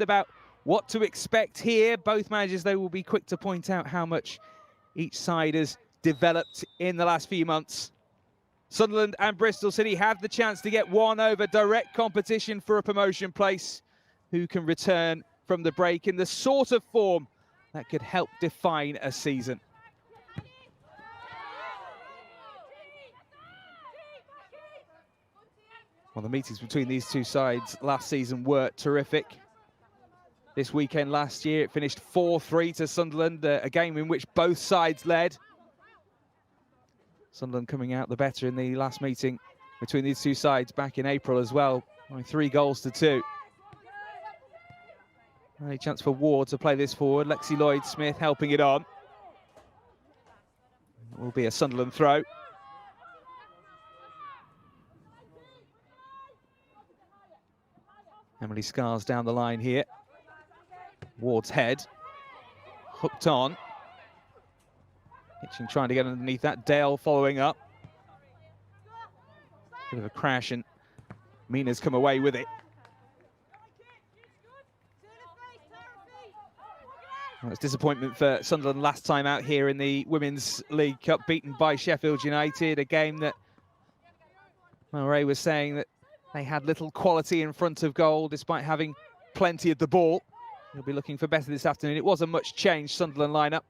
about what to expect here. Both managers, though, will be quick to point out how much each side has developed in the last few months. Sunderland and Bristol City have the chance to get one over direct competition for a promotion place. Who can return from the break in the sort of form that could help define a season? Well, the meetings between these two sides last season were terrific. This weekend last year, it finished 4-3 to Sunderland, a game in which both sides led. Sunderland coming out the better in the last meeting between these two sides back in April as well, by 3-2. A chance for Ward to play this forward. Lexi Lloyd-Smith helping it on. It will be a Sunderland throw. Emily Scars down the line here. Ward's head. Hooked on. Hitching trying to get underneath that. Dale following up. Bit of a crash and Mina's come away with it. Well, it's disappointment for Sunderland last time out here in the Women's League Cup, beaten by Sheffield United, a game that Ray was saying that they had little quality in front of goal despite having plenty of the ball. He'll be looking for better this afternoon. It was a much changed Sunderland lineup.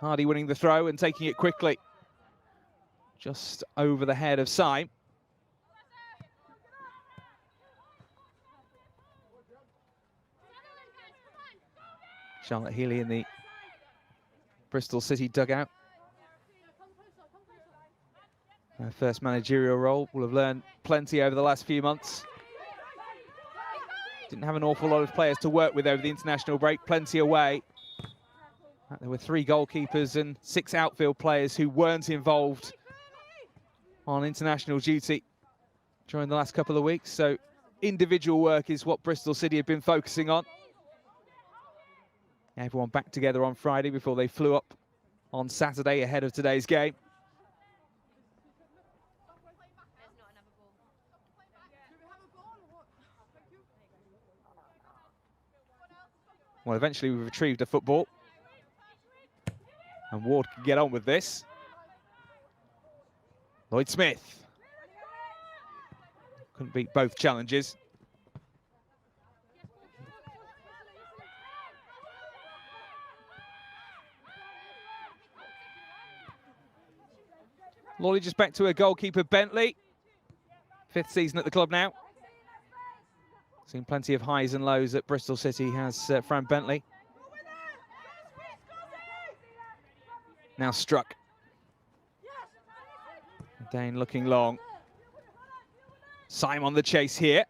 Hardy winning the throw and taking it quickly. Just over the head of Syme. Charlotte Healy in the Bristol City dugout. Her first managerial role, will have learned plenty over the last few months. Didn't have an awful lot of players to work with over the international break, plenty away. There were 3 goalkeepers and 6 outfield players who weren't involved on international duty during the last couple of weeks. So individual work is what Bristol City have been focusing on. Everyone back together on Friday before they flew up on Saturday ahead of today's game. Well, eventually we've retrieved a football. And Ward can get on with this. Lloyd-Smith. Couldn't beat both challenges. Lawley just back to her goalkeeper, Bentley. 5th season at the club now. Seen plenty of highs and lows at Bristol City, has Fran Bentley. Now Struck. Dane looking long. Syme on the chase here.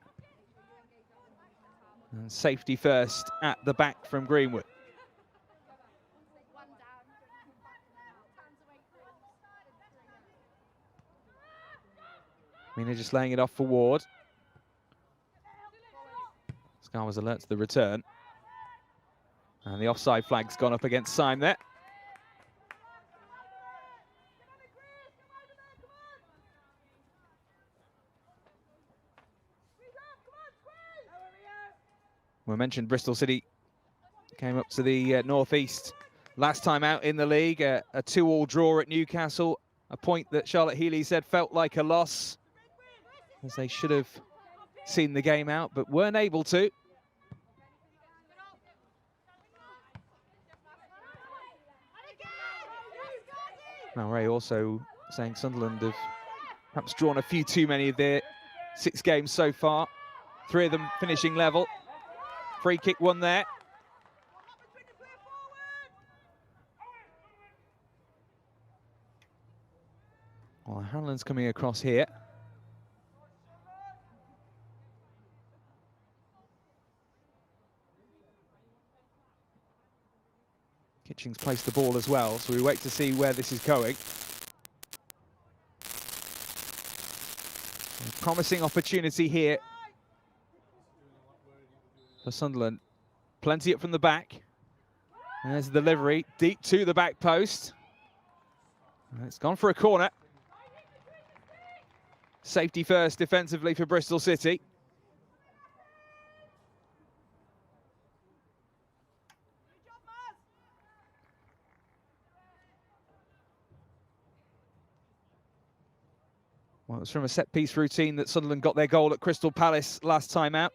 And safety first at the back from Greenwood. Mina just laying it off for Ward. Scar was alert to the return. And the offside flag's gone up against Syme there. We mentioned Bristol City came up to the northeast last time out in the league. A 2-2 draw at Newcastle. A point that Charlotte Healy said felt like a loss, as they should have seen the game out, but weren't able to. Now Ray also saying Sunderland have perhaps drawn a few too many of their 6 games so far. 3 of them finishing level. Free kick won there. Well, Hanlon's coming across here. Kitchings placed the ball as well, so we wait to see where this is going. A promising opportunity here for Sunderland. Plenty up from the back. And there's the delivery, deep to the back post. And it's gone for a corner. Safety first defensively for Bristol City. Well, it was from a set-piece routine that Sunderland got their goal at Crystal Palace last time out.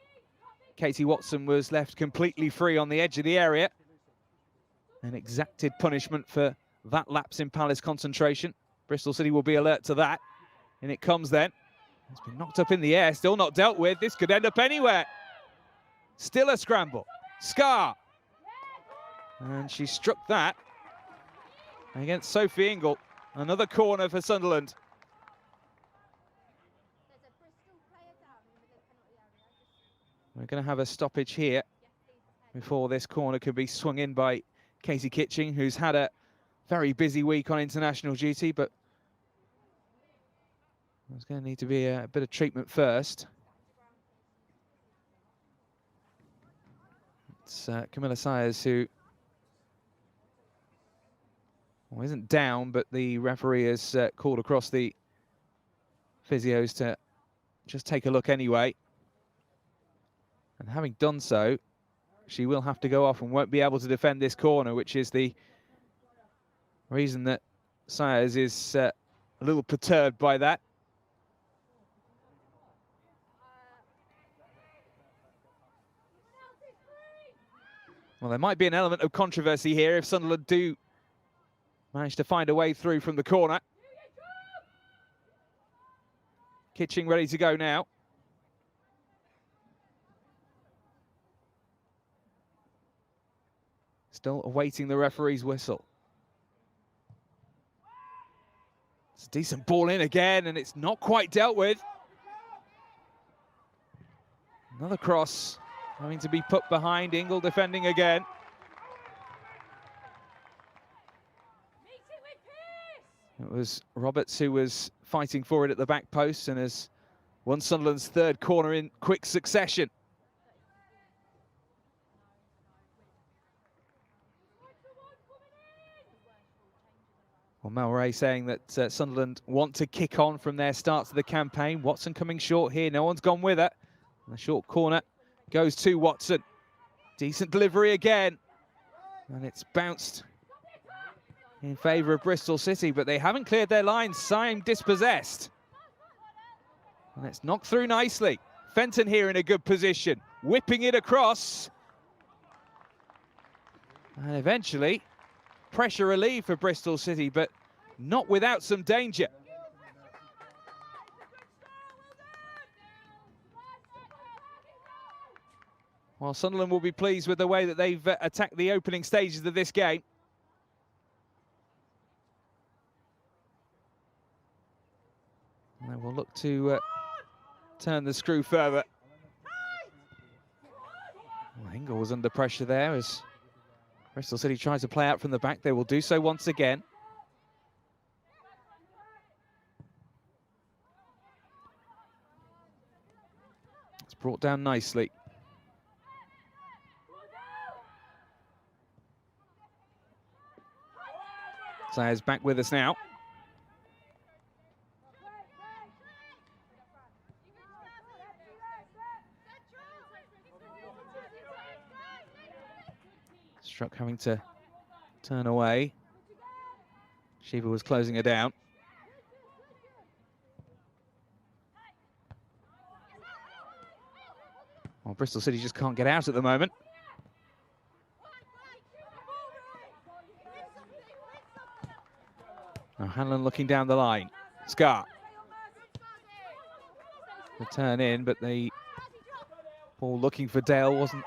Katie Watson was left completely free on the edge of the area and exacted punishment for that lapse in Palace concentration. Bristol City will be alert to that. And it comes then. It's been knocked up in the air, still not dealt with. This could end up anywhere. Still a scramble. Scar. And she struck that against Sophie Ingle. Another corner for Sunderland. We're going to have a stoppage here before this corner could be swung in by Katie Kitching, who's had a very busy week on international duty, but there's going to need to be a bit of treatment first. It's Camilla Sayers who isn't down, but the referee has called across the physios to just take a look anyway. And having done so, she will have to go off and won't be able to defend this corner, which is the reason that Sayers is a little perturbed by that. Well, there might be an element of controversy here if Sunderland do manage to find a way through from the corner. Kitching ready to go now. Still awaiting the referee's whistle. It's a decent ball in again, and it's not quite dealt with. Another cross having to be put behind. Ingle defending again. It was Roberts who was fighting for it at the back post and has won Sunderland's third corner in quick succession. Well, Mel Ray saying that Sunderland want to kick on from their start to the campaign. Watson coming short here. No one's gone with her. And the short corner goes to Watson. Decent delivery again. And it's bounced in favour of Bristol City, but they haven't cleared their lines. Syme dispossessed. And it's knocked through nicely. Fenton here in a good position. Whipping it across. And eventually, pressure relieved for Bristol City, but not without some danger. Well, Sunderland will be pleased with the way that they've attacked the opening stages of this game. And they will look to turn the screw further. Well, Ingle was under pressure there as Bristol City tries to play out from the back. They will do so once again. It's brought down nicely. Sayers back with us now. Struck having to turn away. Shiva was closing her down. Well, Bristol City just can't get out at the moment. Now Hanlon looking down the line. Scar. The turn in, but the ball looking for Dale wasn't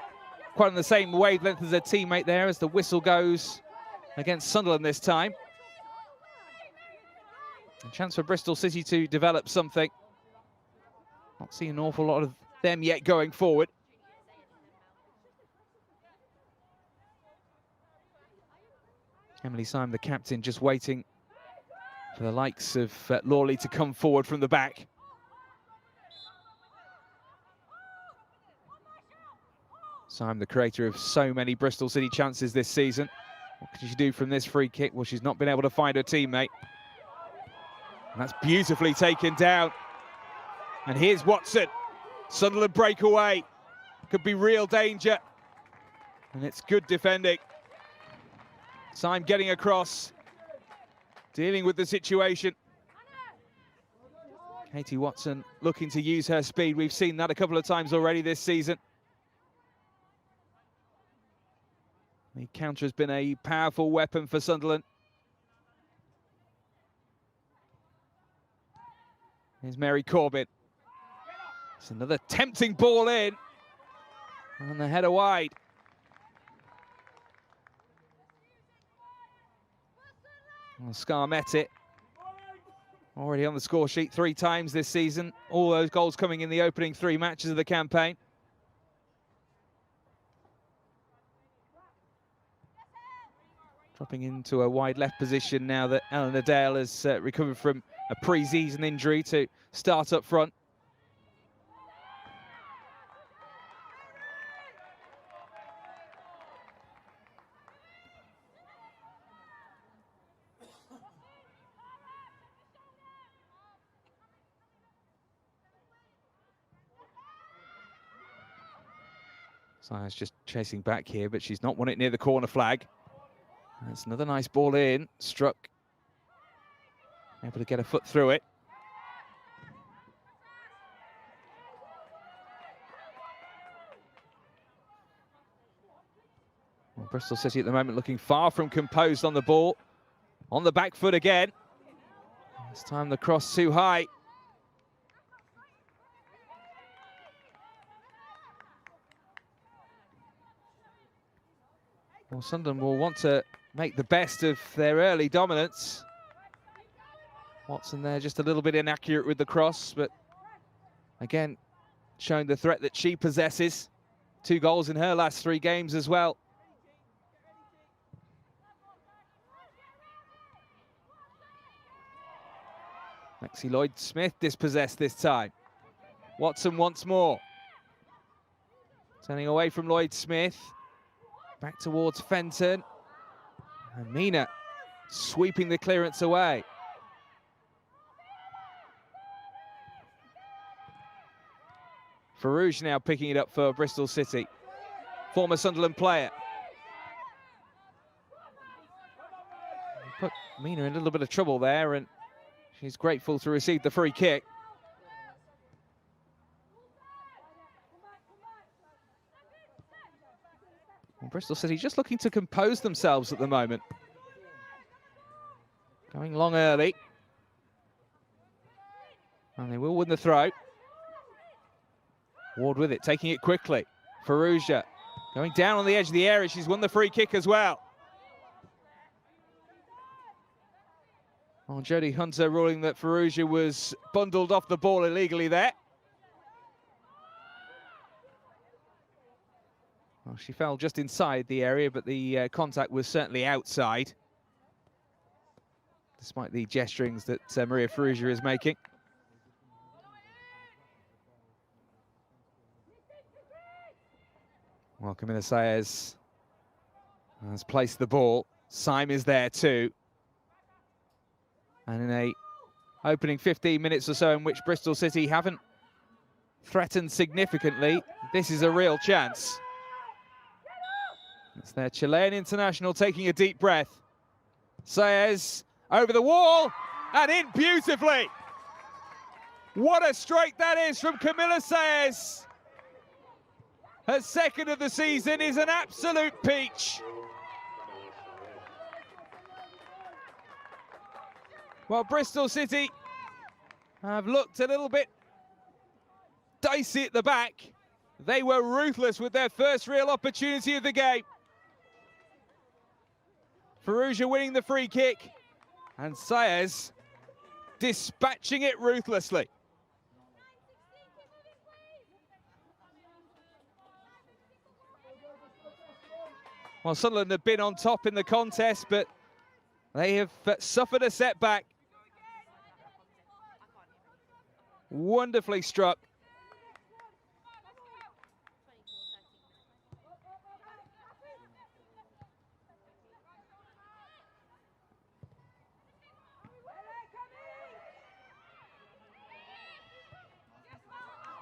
quite on the same wavelength as their teammate there as the whistle goes against Sunderland this time. A chance for Bristol City to develop something. Not seeing an awful lot of them yet going forward. Emily Syme, the captain, just waiting for the likes of Lawley to come forward from the back. Syme, the creator of so many Bristol City chances this season. What can she do from this free kick? Well, she's not been able to find her teammate. And that's beautifully taken down. And here's Watson. Sunderland breakaway. Could be real danger. And it's good defending. Syme getting across. Dealing with the situation. Katie Watson looking to use her speed. We've seen that a couple of times already this season. The counter has been a powerful weapon for Sunderland. Here's Mary Corbin. It's another tempting ball in. And the header wide. Well, Scar met it. Already on the score sheet 3 times this season. All those goals coming in the opening 3 matches of the campaign. Dropping into a wide left position now that Eleanor Dale has recovered from a pre-season injury to start up front. Sayers just chasing back here, but she's not won it near the corner flag. That's another nice ball in, struck. Able to get a foot through it. Well, Bristol City at the moment looking far from composed on the ball. On the back foot again. This time the cross too high. Well, Sunderland will want to make the best of their early dominance. Watson there just a little bit inaccurate with the cross, but again, showing the threat that she possesses. 2 goals in her last 3 games as well. Lexi Lloyd-Smith dispossessed this time. Watson once more. Turning away from Lloyd-Smith. Back towards Fenton. And Mina sweeping the clearance away. Farouche now picking it up for Bristol City. Former Sunderland player. Put Mina in a little bit of trouble there, and she's grateful to receive the free kick. And Bristol City just looking to compose themselves at the moment. Going long early. And they will win the throw. Ward with it, taking it quickly. Farouche going down on the edge of the area. She's won the free kick as well. Oh, Jodie Hunter ruling that Farouche was bundled off the ball illegally there. Well, she fell just inside the area, but the contact was certainly outside, despite the gesturings that Maria Farouche is making. Well, Camilla Sayers has placed the ball. Syme is there too. And in a opening 15 minutes or so in which Bristol City haven't threatened significantly, this is a real chance. It's their Chilean international taking a deep breath. Sayers over the wall and in beautifully. What a strike that is from Camilla Sayers. Her second of the season is an absolute peach. Well, Bristol City have looked a little bit dicey at the back. They were ruthless with their first real opportunity of the game. Farouche winning the free kick, and Sayers dispatching it ruthlessly. Well, Sunderland have been on top in the contest, but they have suffered a setback. Wonderfully struck.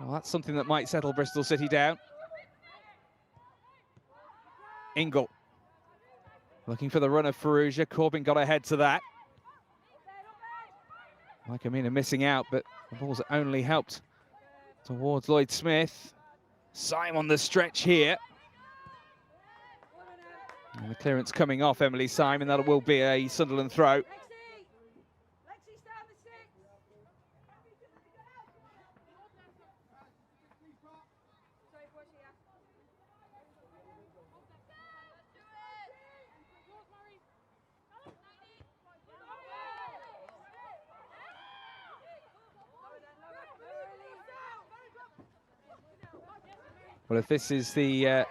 Well, that's something that might settle Bristol City down. Ingle looking for the run of Farouche. Corbin got ahead to that. Like Amina missing out, but the ball's only helped towards Lloyd Smith. Syme on the stretch here. And the clearance coming off Emily Syme, and that will be a Sunderland throw. Well, if this is the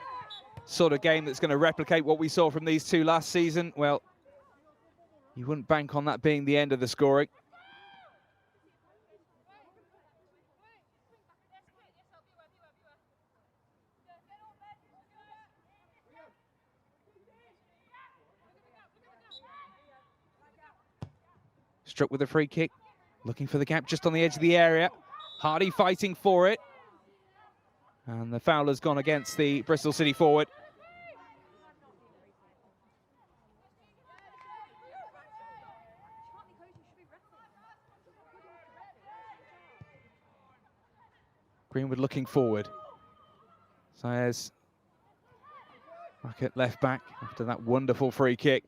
sort of game that's going to replicate what we saw from these two last season, well, you wouldn't bank on that being the end of the scoring. Struck with a free kick, looking for the gap just on the edge of the area. Hardy fighting for it. And the foul has gone against the Bristol City forward. Greenwood looking forward. Sayers back at left back after that wonderful free kick.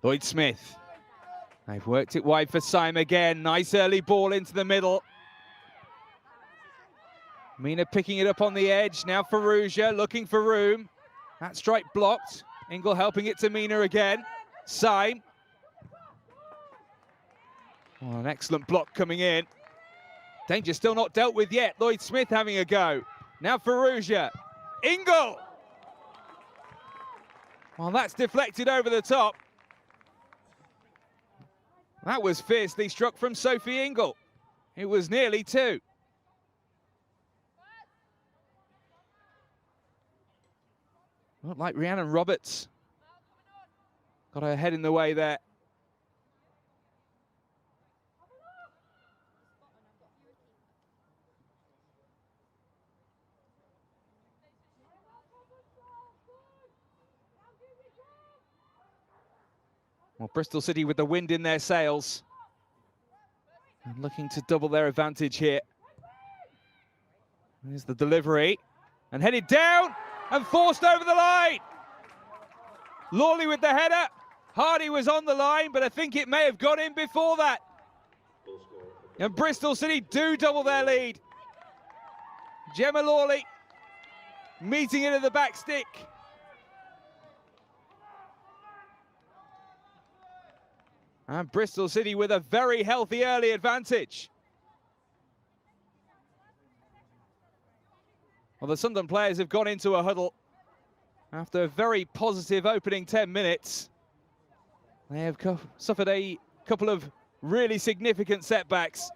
Lloyd Smith. They've worked it wide for Syme again. Nice early ball into the middle. Mina picking it up on the edge. Now Farrugia looking for room. That strike blocked. Ingle helping it to Mina again. Syme. Oh, an excellent block coming in. Danger still not dealt with yet. Lloyd Smith having a go. Now Farrugia. Ingle. Well, that's deflected over the top. That was fiercely struck from Sophie Ingle. It was nearly two. Looked like Rhiannon Roberts got her head in the way there. Well, Bristol City with the wind in their sails and looking to double their advantage here. Here's the delivery and headed down and forced over the line. Lawley with the header. Hardy was on the line, but I think it may have gone in before that. And Bristol City do double their lead. Gemma Lawley meeting into the back stick. And Bristol City with a very healthy early advantage. Well, the Sunderland players have gone into a huddle after a very positive opening 10 minutes. They have suffered a couple of really significant setbacks.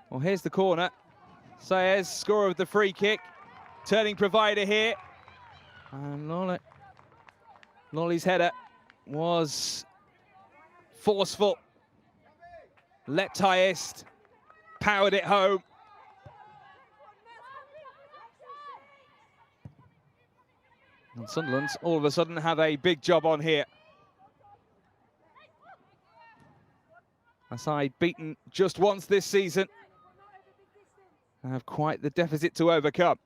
Well, here's the corner. Sayers, scorer of the free kick, turning provider here. And Lawley's header was forceful, leapt highest, powered it home. And Sunderland all of a sudden have a big job on here. A side beaten just once this season. They have quite the deficit to overcome.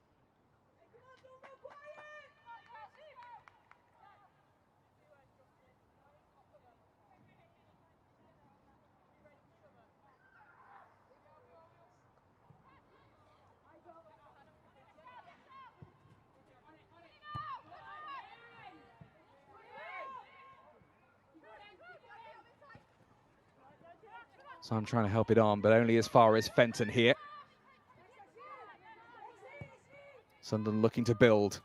So I'm trying to help it on, but only as far as Fenton here. Sunderland looking to build.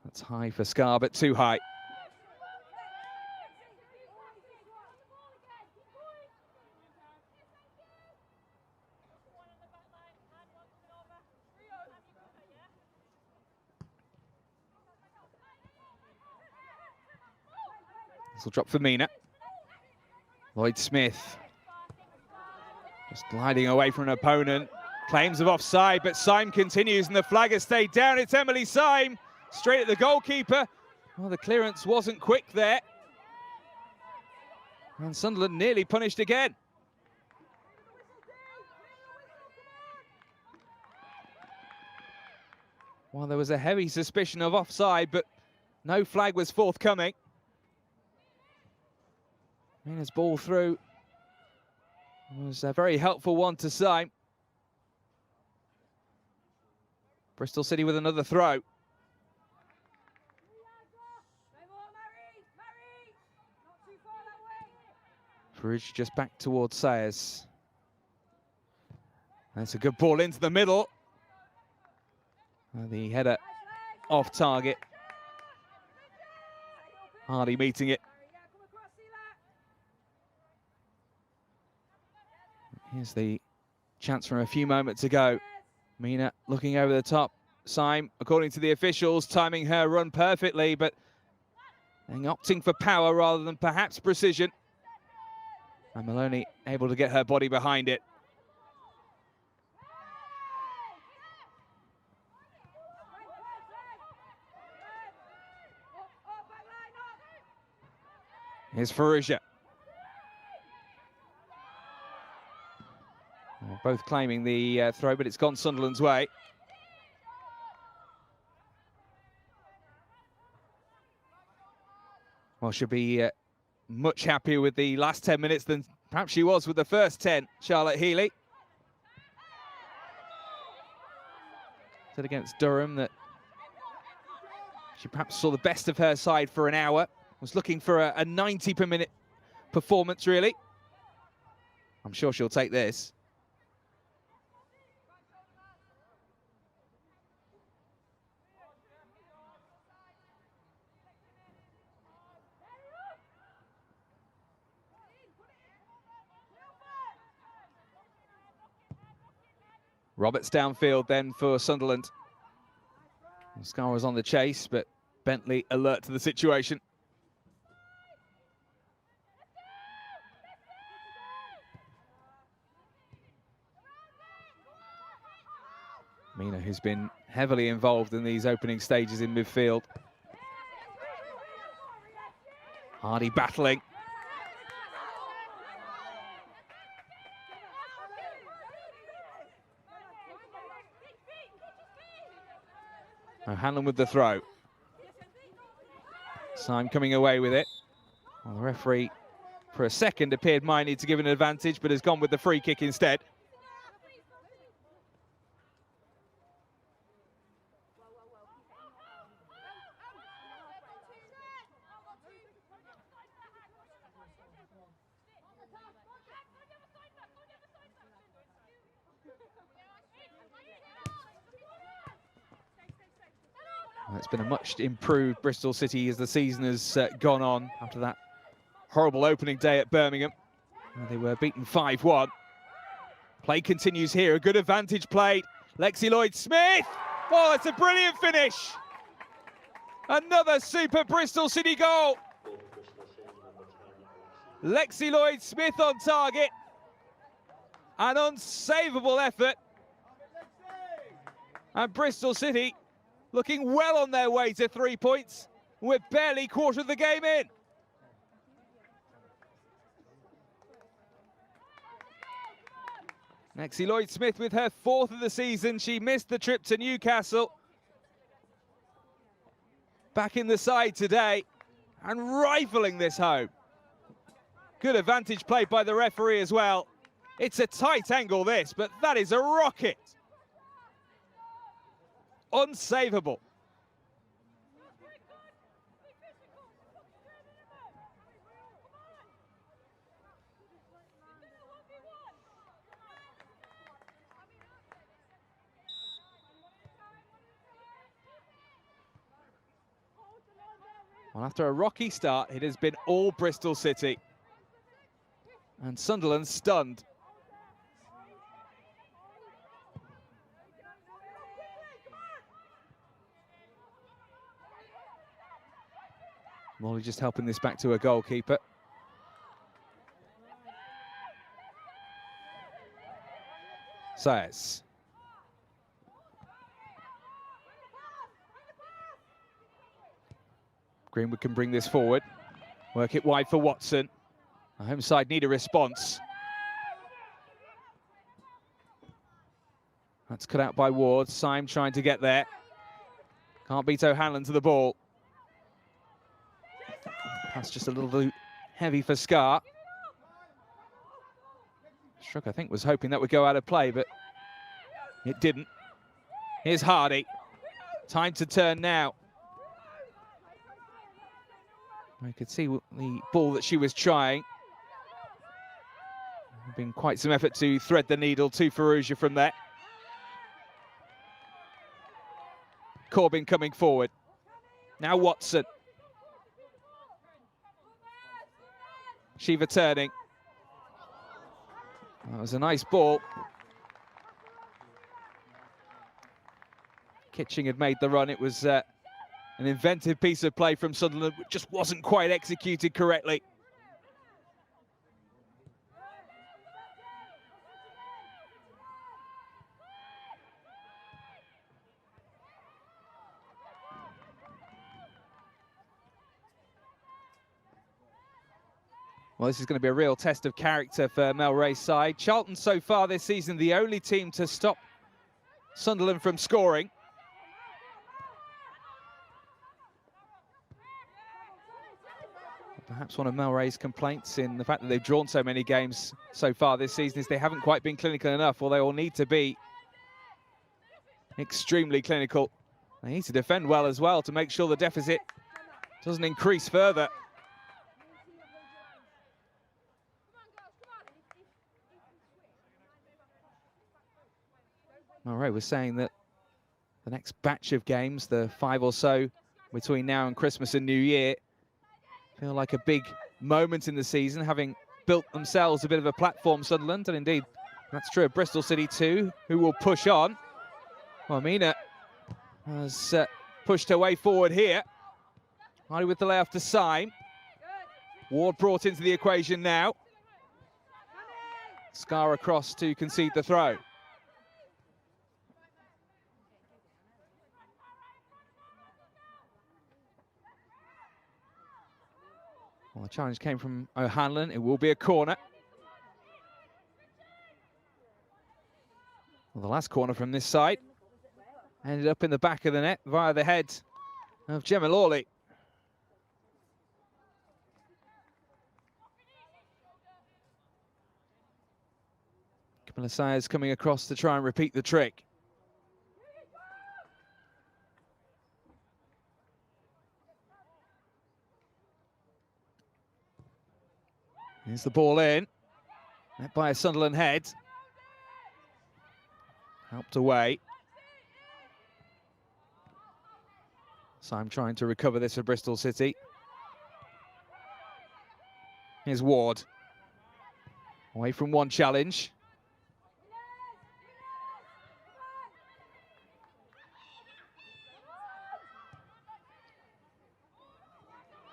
That's high for Scar, but too high. This will drop for Mina. Lloyd Smith. Just gliding away from an opponent. Claims of offside, but Syme continues and the flag has stayed down. It's Emily Syme, straight at the goalkeeper. Well, the clearance wasn't quick there. And Sunderland nearly punished again. Well, there was a heavy suspicion of offside, but no flag was forthcoming. Mina's ball through was a very helpful one to Syme. Bristol City with another throw. Farage just back towards Sayers. That's a good ball into the middle. The header off target. Hardy meeting it. Here's the chance from a few moments ago. Mina looking over the top. Syme, according to the officials, timing her run perfectly, but opting for power rather than perhaps precision. And Maloney able to get her body behind it. Here's Farage. Both claiming the throw, but it's gone Sunderland's way. Well, she'll be much happier with the last 10 minutes than perhaps she was with the first 10, Charlotte Healy. Said against Durham that she perhaps saw the best of her side for an hour. Was looking for a 90 per minute performance, really. I'm sure she'll take this. Roberts downfield then for Sunderland. Scar was on the chase, but Bentley alert to the situation. Mina, who's been heavily involved in these opening stages in midfield. Hardy battling. O'Hanlon with the throw. Syme coming away with it. Well, the referee, for a second, appeared minded to give an advantage, but has gone with the free kick instead. Well, it's been a much improved Bristol City as the season has gone on after that horrible opening day at Birmingham. They were beaten 5-1. Play continues here, a good advantage played. Lexi Lloyd-Smith, oh, it's a brilliant finish. Another super Bristol City goal. Lexi Lloyd-Smith on target. An unsavable effort. And Bristol City looking well on their way to 3 points. We're barely quarter of the game in. Lexi Lloyd-Smith with her 4th of the season. She missed the trip to Newcastle. Back in the side today and rifling this home. Good advantage played by the referee as well. It's a tight angle this, but that is a rocket. Unsavable. Well, after a rocky start, it has been all Bristol City. And Sunderland stunned. Molly just helping this back to a goalkeeper. Sayers. Greenwood can bring this forward. Work it wide for Watson. The home side need a response. That's cut out by Ward. Syme trying to get there. Can't beat O'Hanlon to the ball. That's just a little too heavy for Scar. Struck, I think, was hoping that would go out of play, but it didn't. Here's Hardy. Time to turn now. I could see the ball that she was trying. Been quite some effort to thread the needle to Firouzja from there. Corbin coming forward. Now Watson. Shiva turning. That was a nice ball. Kitching had made the run. It was an inventive piece of play from Sunderland, which just wasn't quite executed correctly. Well, this is going to be a real test of character for Mel Ray's side. Charlton so far this season, the only team to stop Sunderland from scoring. Perhaps one of Mel Ray's complaints in the fact that they've drawn so many games so far this season is they haven't quite been clinical enough, or they all need to be extremely clinical. They need to defend well as well to make sure the deficit doesn't increase further. Mel Ray was saying that the next batch of games, the 5 or so between now and Christmas and New Year, feel like a big moment in the season, having built themselves a bit of a platform, Sunderland, and indeed that's true of Bristol City too, who will push on. Well, Mina has pushed her way forward here. Hardy with the layoff to Syme. Ward brought into the equation now. Scar across to concede the throw. Well, the challenge came from O'Hanlon. It will be a corner. Well, the last corner from this side ended up in the back of the net via the head of Gemma Lawley. Camilla Sayers coming across to try and repeat the trick. Here's the ball in. Met by a Sunderland head. Helped away. Syme trying to recover this for Bristol City. Here's Ward. Away from one challenge.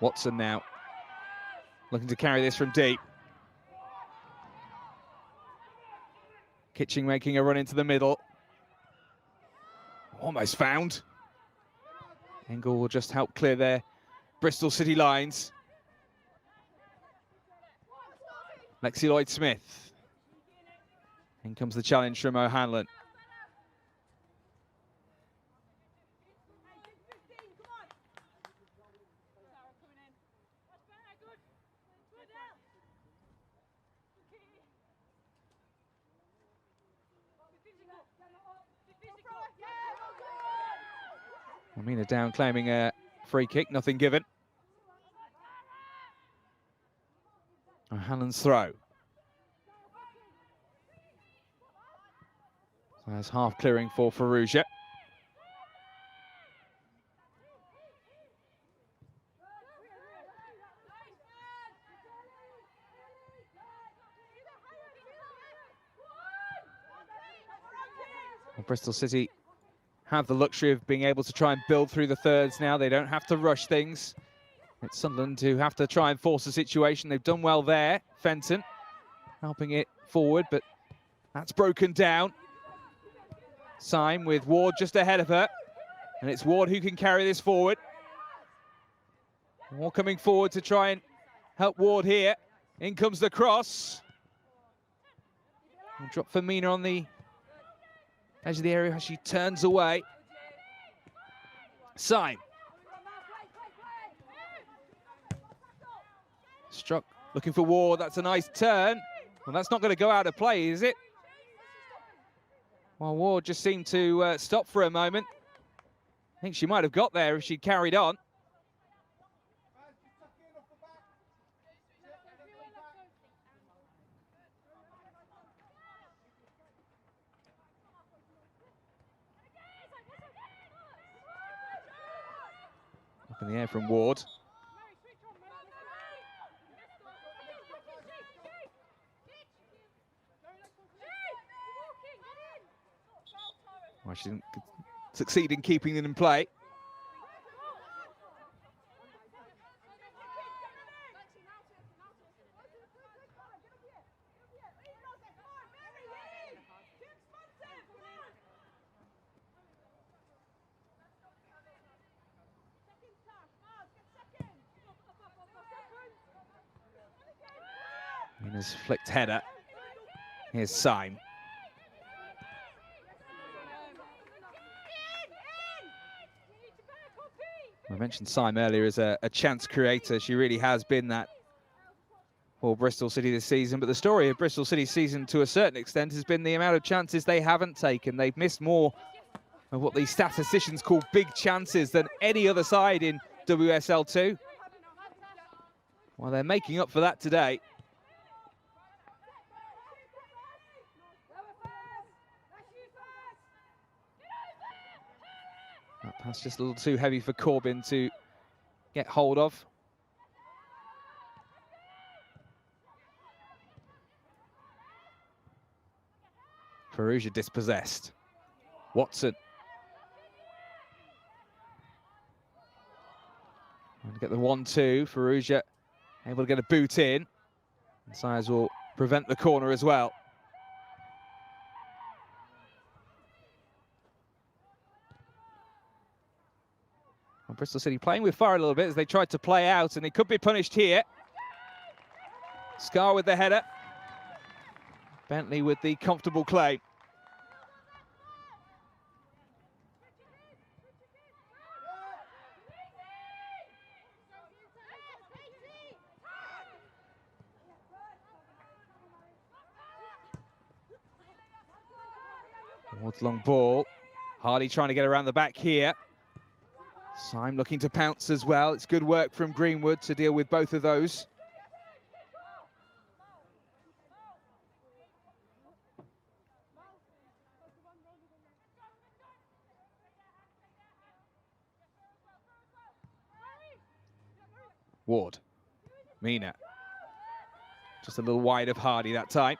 Watson now. Looking to carry this from deep. Kitching making a run into the middle. Almost found. Engel will just help clear their Bristol City lines. Lexi Lloyd-Smith. In comes the challenge from O'Hanlon. Amina down claiming a free kick, nothing given. O'Hanlon's throw. So that's half clearing for Firouzja. Well, Bristol City have the luxury of being able to try and build through the thirds now. They don't have to rush things. It's Sunderland who have to try and force the situation. They've done well there. Fenton helping it forward, but that's broken down. Syme with Ward just ahead of her. And it's Ward who can carry this forward. More coming forward to try and help Ward here. In comes the cross. And drop for Mina on the edge of the area as she turns away. Syme. Struck, looking for Ward. That's a nice turn. Well, that's not going to go out of play, is it? Well, Ward just seemed to stop for a moment. I think she might have got there if she'd carried on. Up in the air from Ward. Well, she didn't succeed in keeping it in play. Mina's flicked header. Here's Syme. I mentioned Syme earlier as a chance creator. She really has been that for Bristol City this season. But the story of Bristol City's season, to a certain extent, has been the amount of chances they haven't taken. They've missed more of what these statisticians call big chances than any other side in WSL 2. Well, they're making up for that today. That pass just a little too heavy for Corbin to get hold of. Farrugia dispossessed. Watson. Trying to get the 1-2. Farrugia able to get a boot in. And Sayers will prevent the corner as well. Well, Bristol City playing with fire a little bit as they tried to play out, and they could be punished here. Scar with the header. Bentley with the comfortable claim. Ward's long ball. Hardy trying to get around the back here. Syme looking to pounce as well. It's good work from Greenwood to deal with both of those. Ward. Mina. Just a little wide of Hardy that time.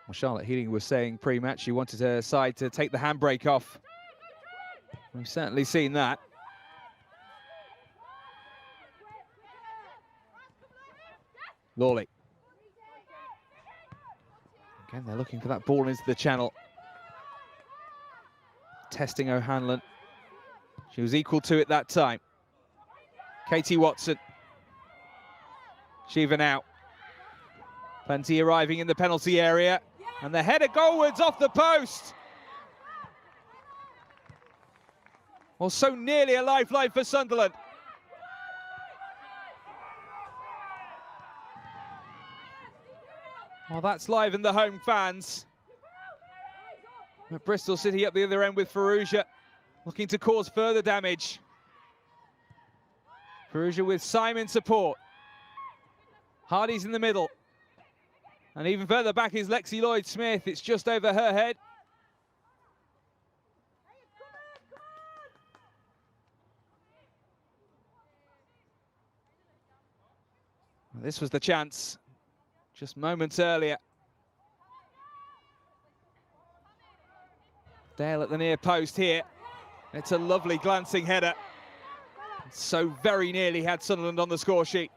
Well, Charlotte Healing was saying pre-match she wanted her side to take the handbrake off. We've certainly seen that. Lawley. Again, they're looking for that ball into the channel. Testing O'Hanlon. She was equal to it that time. Katie Watson. Shiva now. Plenty arriving in the penalty area. And the header goalwards off the post. Well, so nearly a lifeline for Sunderland. Well, that's live in the home fans. But Bristol City up the other end with Farrugia, looking to cause further damage. Farrugia with Syme support. Hardy's in the middle. And even further back is Lexi Lloyd-Smith. It's just over her head. Well, this was the chance just moments earlier. Dale at the near post here. It's a lovely glancing header. So very nearly had Sunderland on the score sheet.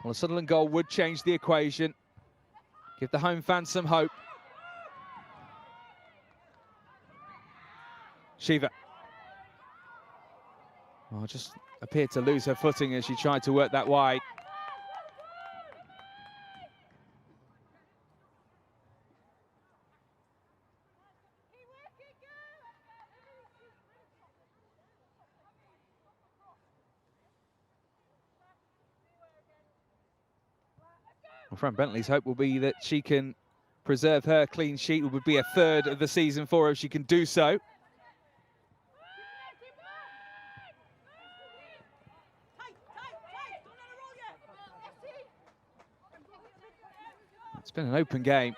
Well, a Sunderland goal would change the equation, give the home fans some hope. Shiva. Oh, just appeared to lose her footing as she tried to work that wide. Well, Fran Bentley's hope will be that she can preserve her clean sheet. It would be a third of the season for her if she can do so. It's been an open game.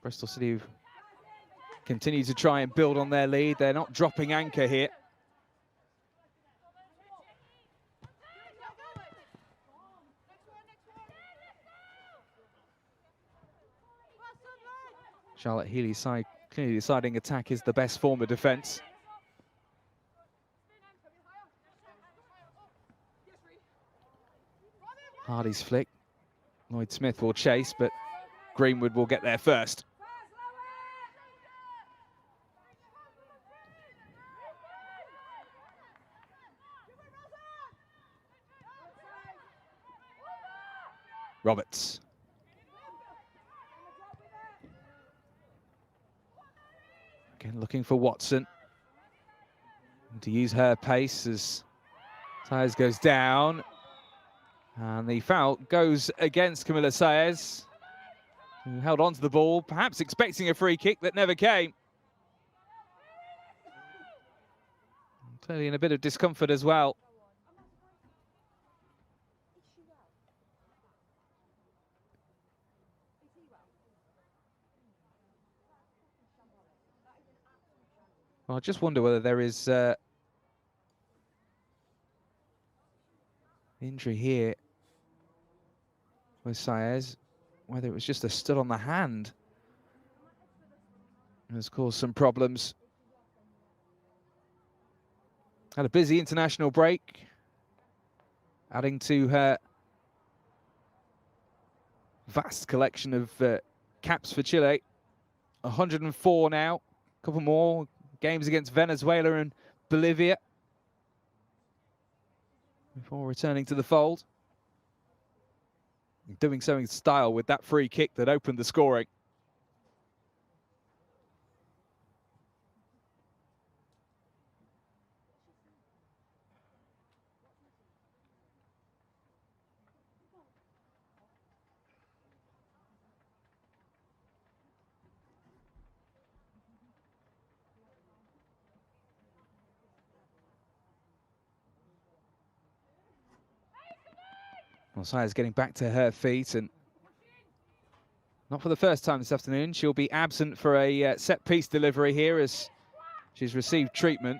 Bristol City continue to try and build on their lead. They're not dropping anchor here. Charlotte Healy's side clearly deciding attack is the best form of defence. Hardy's flick. Lloyd Smith will chase, but Greenwood will get there first. Roberts. Again, looking for Watson. And to use her pace as Saez goes down. And the foul goes against Camila Saez, who held on to the ball, perhaps expecting a free kick that never came. Clearly in a bit of discomfort as well. Well, I just wonder whether there is injury here with Saez, whether it was just a stud on the hand has caused some problems. Had a busy international break, adding to her vast collection of caps for Chile. 104 now, a couple more games against Venezuela and Bolivia before returning to the fold. Doing so in style with that free kick that opened the scoring. Well, Saez getting back to her feet, and not for the first time this afternoon. She'll be absent for a set-piece delivery here as she's received treatment.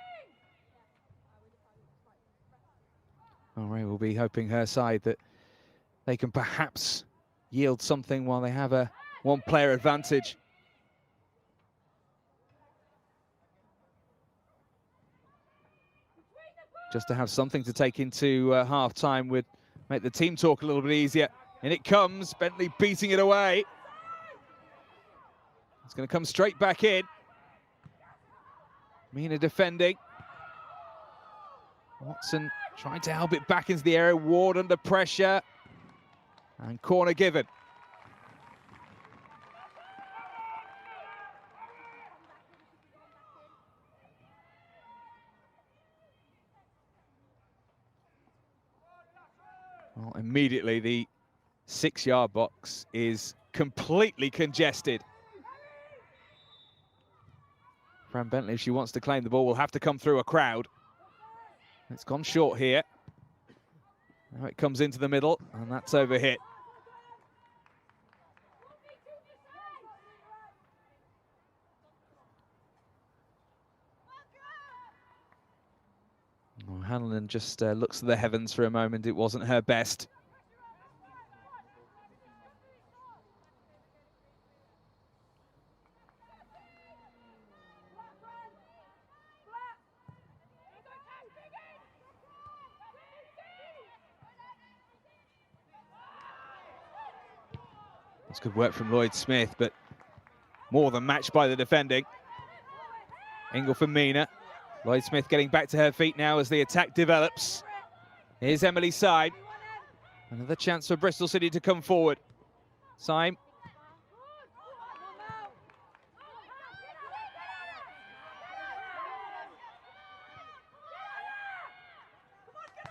Well, Ray will be hoping her side that they can perhaps yield something while they have a one-player advantage. Just to have something to take into half-time would make the team talk a little bit easier. And it comes, Bentley beating it away. It's going to come straight back in. Mina defending. Watson trying to help it back into the area. Ward under pressure. And corner given. Well, immediately the 6-yard box is completely congested. Fran Bentley, if she wants to claim the ball, will have to come through a crowd. It's gone short here. Now it comes into the middle, and that's overhit. Well, Hanlon just looks to the heavens for a moment. It wasn't her best. That's good work from Lloyd Smith, but more than matched by the defending. Angle for Mina. Lloyd Smith getting back to her feet now as the attack develops. Here's Emily's side. Another chance for Bristol City to come forward. Syme.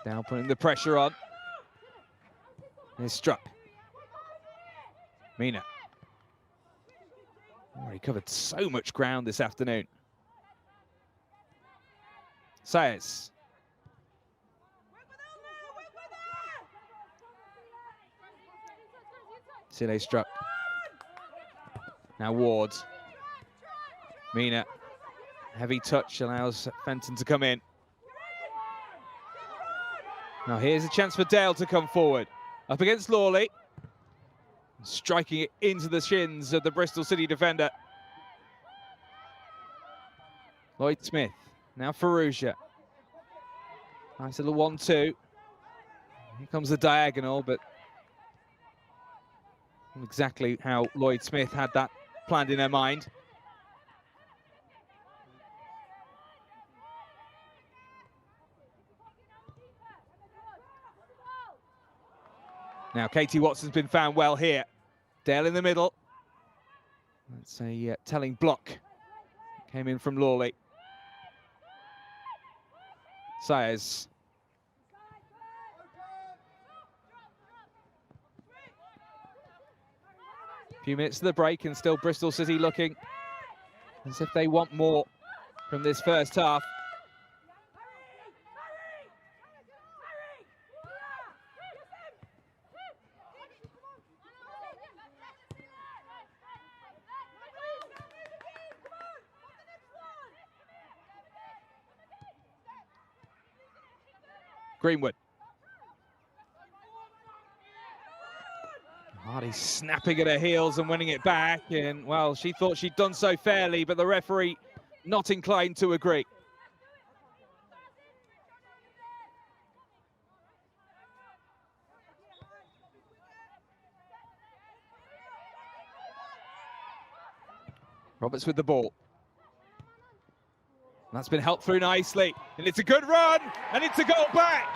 Now putting the pressure on. Here's Struck. Mina. Already covered so much ground this afternoon. Sayers. Sile Struck. Now Ward. Mina. Heavy touch allows Fenton to come in. Now here's a chance for Dale to come forward. Up against Lawley. Striking it into the shins of the Bristol City defender. Lloyd Smith. Now Farrugia. Nice little 1-2. Here comes the diagonal, but not exactly how Lloyd Smith had that planned in her mind. Now Katie Watson's been found well here. Dale in the middle. That's a telling block. Came in from Lawley. Sayers. A few minutes to the break and still Bristol City looking as if they want more from this first half. Greenwood. Hardy snapping at her heels and winning it back. And, well, she thought she'd done so fairly, but the referee not inclined to agree. Roberts with the ball. That's been helped through nicely. And it's a good run, and it's a goal back.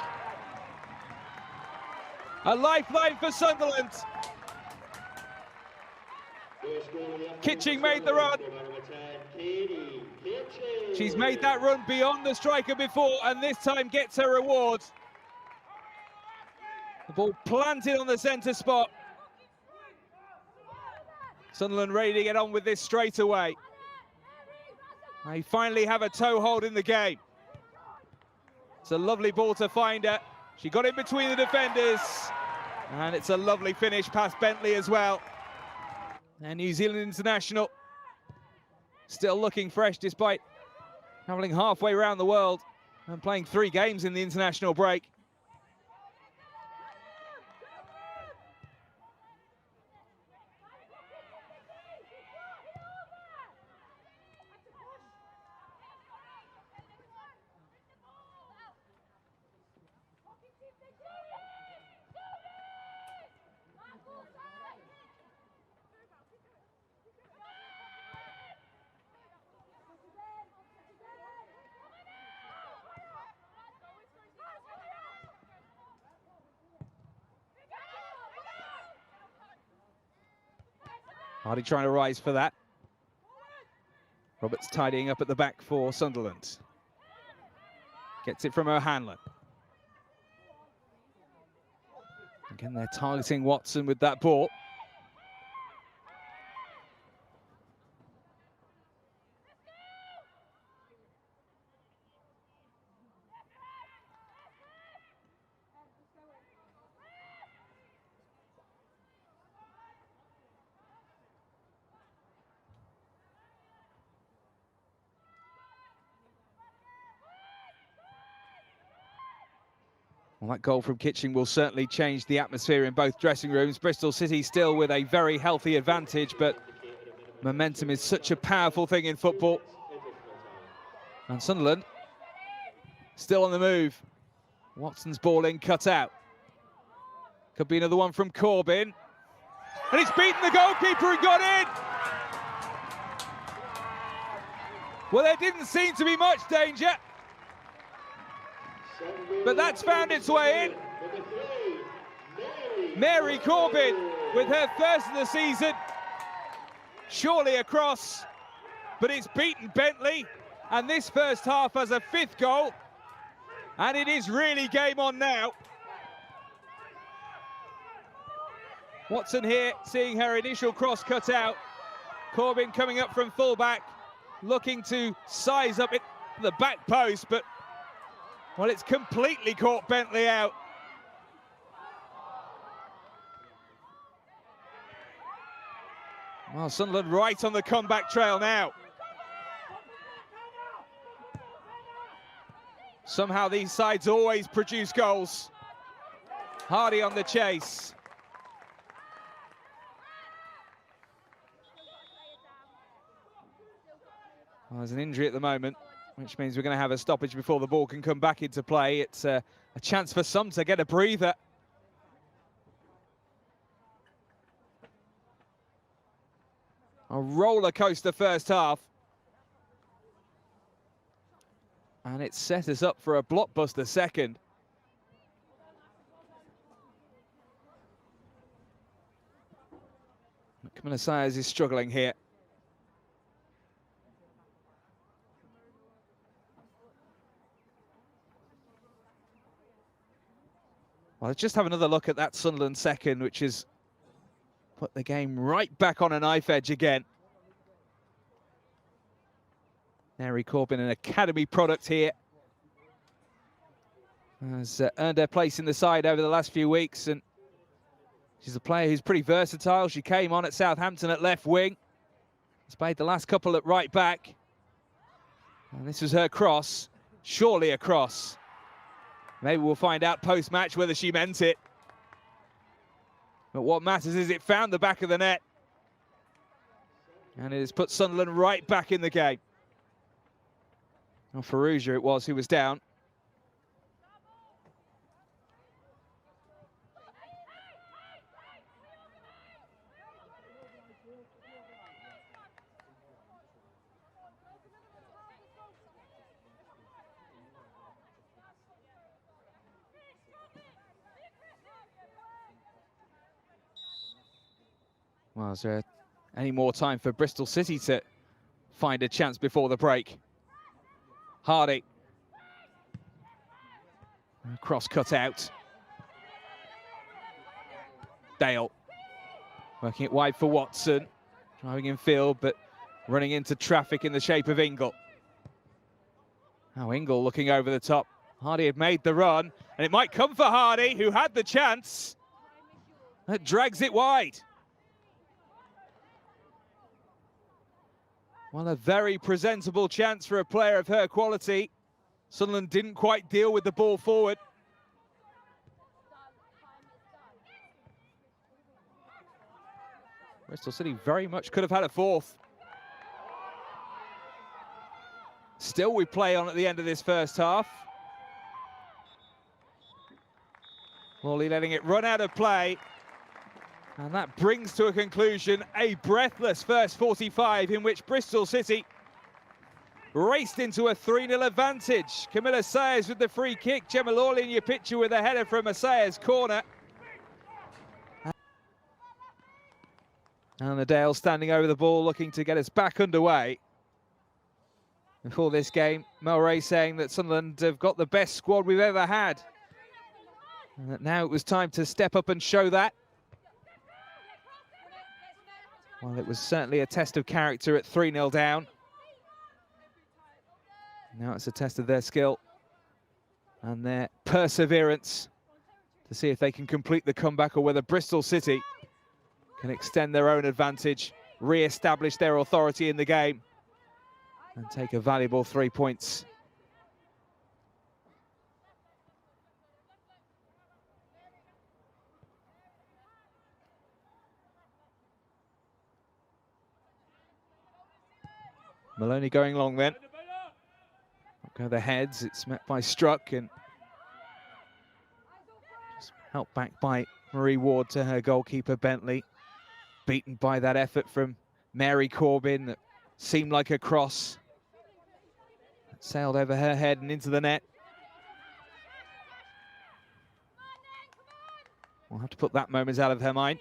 A lifeline for Sunderland. Kitching made the run. She's made that run beyond the striker before, and this time gets her reward. The ball planted on the centre spot. Sunderland ready to get on with this straight away. They finally have a toehold in the game. It's a lovely ball to find her. She got in between the defenders. And it's a lovely finish past Bentley as well. And New Zealand international still looking fresh despite travelling halfway around the world and playing 3 games in the international break. Hardy trying to rise for that. Roberts tidying up at the back for Sunderland. Gets it from O'Hanlon. Again, they're targeting Watson with that ball. Well, that goal from Kitching will certainly change the atmosphere in both dressing rooms. Bristol City still with a very healthy advantage, but momentum is such a powerful thing in football. And Sunderland still on the move. Watson's ball in, cut out. Could be another one from Corbyn. And it's beaten the goalkeeper and got in. Well, there didn't seem to be much danger, but that's found its way in. Mary Corbin with her first of the season. Surely a cross, but it's beaten Bentley. And this first half has a 5th goal. And it is really game on now. Watson here, seeing her initial cross cut out. Corbin coming up from fullback, looking to size up it the back post, but, well, it's completely caught Bentley out. Well, Sunderland right on the comeback trail now. Somehow these sides always produce goals. Hardy on the chase. Well, there's an injury at the moment, which means we're going to have a stoppage before the ball can come back into play. It's a chance for some to get a breather. A roller coaster first half. And it set us up for a blockbuster second. Camilla Sayers is struggling here. Well, let's just have another look at that Sunderland second, which has put the game right back on a knife edge again. Mary Corbin, an academy product here, has earned her place in the side over the last few weeks, and she's a player who's pretty versatile. She came on at Southampton at left wing, has played the last couple at right back, and this was her cross, surely a cross. Maybe we'll find out post-match whether she meant it. But what matters is it found the back of the net, and it has put Sunderland right back in the game. Well, Ferrugia it was who was down. Well, is there any more time for Bristol City to find a chance before the break? Hardy. Cross cut out. Dale. Working it wide for Watson. Driving in field, but running into traffic in the shape of Ingle. Now Ingle looking over the top. Hardy had made the run, and it might come for Hardy, who had the chance. That drags it wide. Well, a very presentable chance for a player of her quality. Sunderland didn't quite deal with the ball forward. Bristol City very much could have had a fourth. Still we play on at the end of this first half. Morley letting it run out of play. And that brings to a conclusion a breathless first 45 in which Bristol City raced into a 3-0 advantage. Camilla Sayers with the free kick. Gemma Lawley in your picture with a header from a Sayers corner. And the Dale standing over the ball looking to get us back underway. Before this game, Mel Ray saying that Sunderland have got the best squad we've ever had. And that now it was time to step up and show that. Well, it was certainly a test of character at 3-0 down. Now it's a test of their skill and their perseverance to see if they can complete the comeback or whether Bristol City can extend their own advantage, re-establish their authority in the game and take a valuable 3 points. Maloney going long then. Go the heads, it's met by Struck and just helped back by Marie Ward to her goalkeeper Bentley. beaten by that effort from Mary Corbin that seemed like a cross. It sailed over her head and into the net. We'll have to put that moment out of her mind.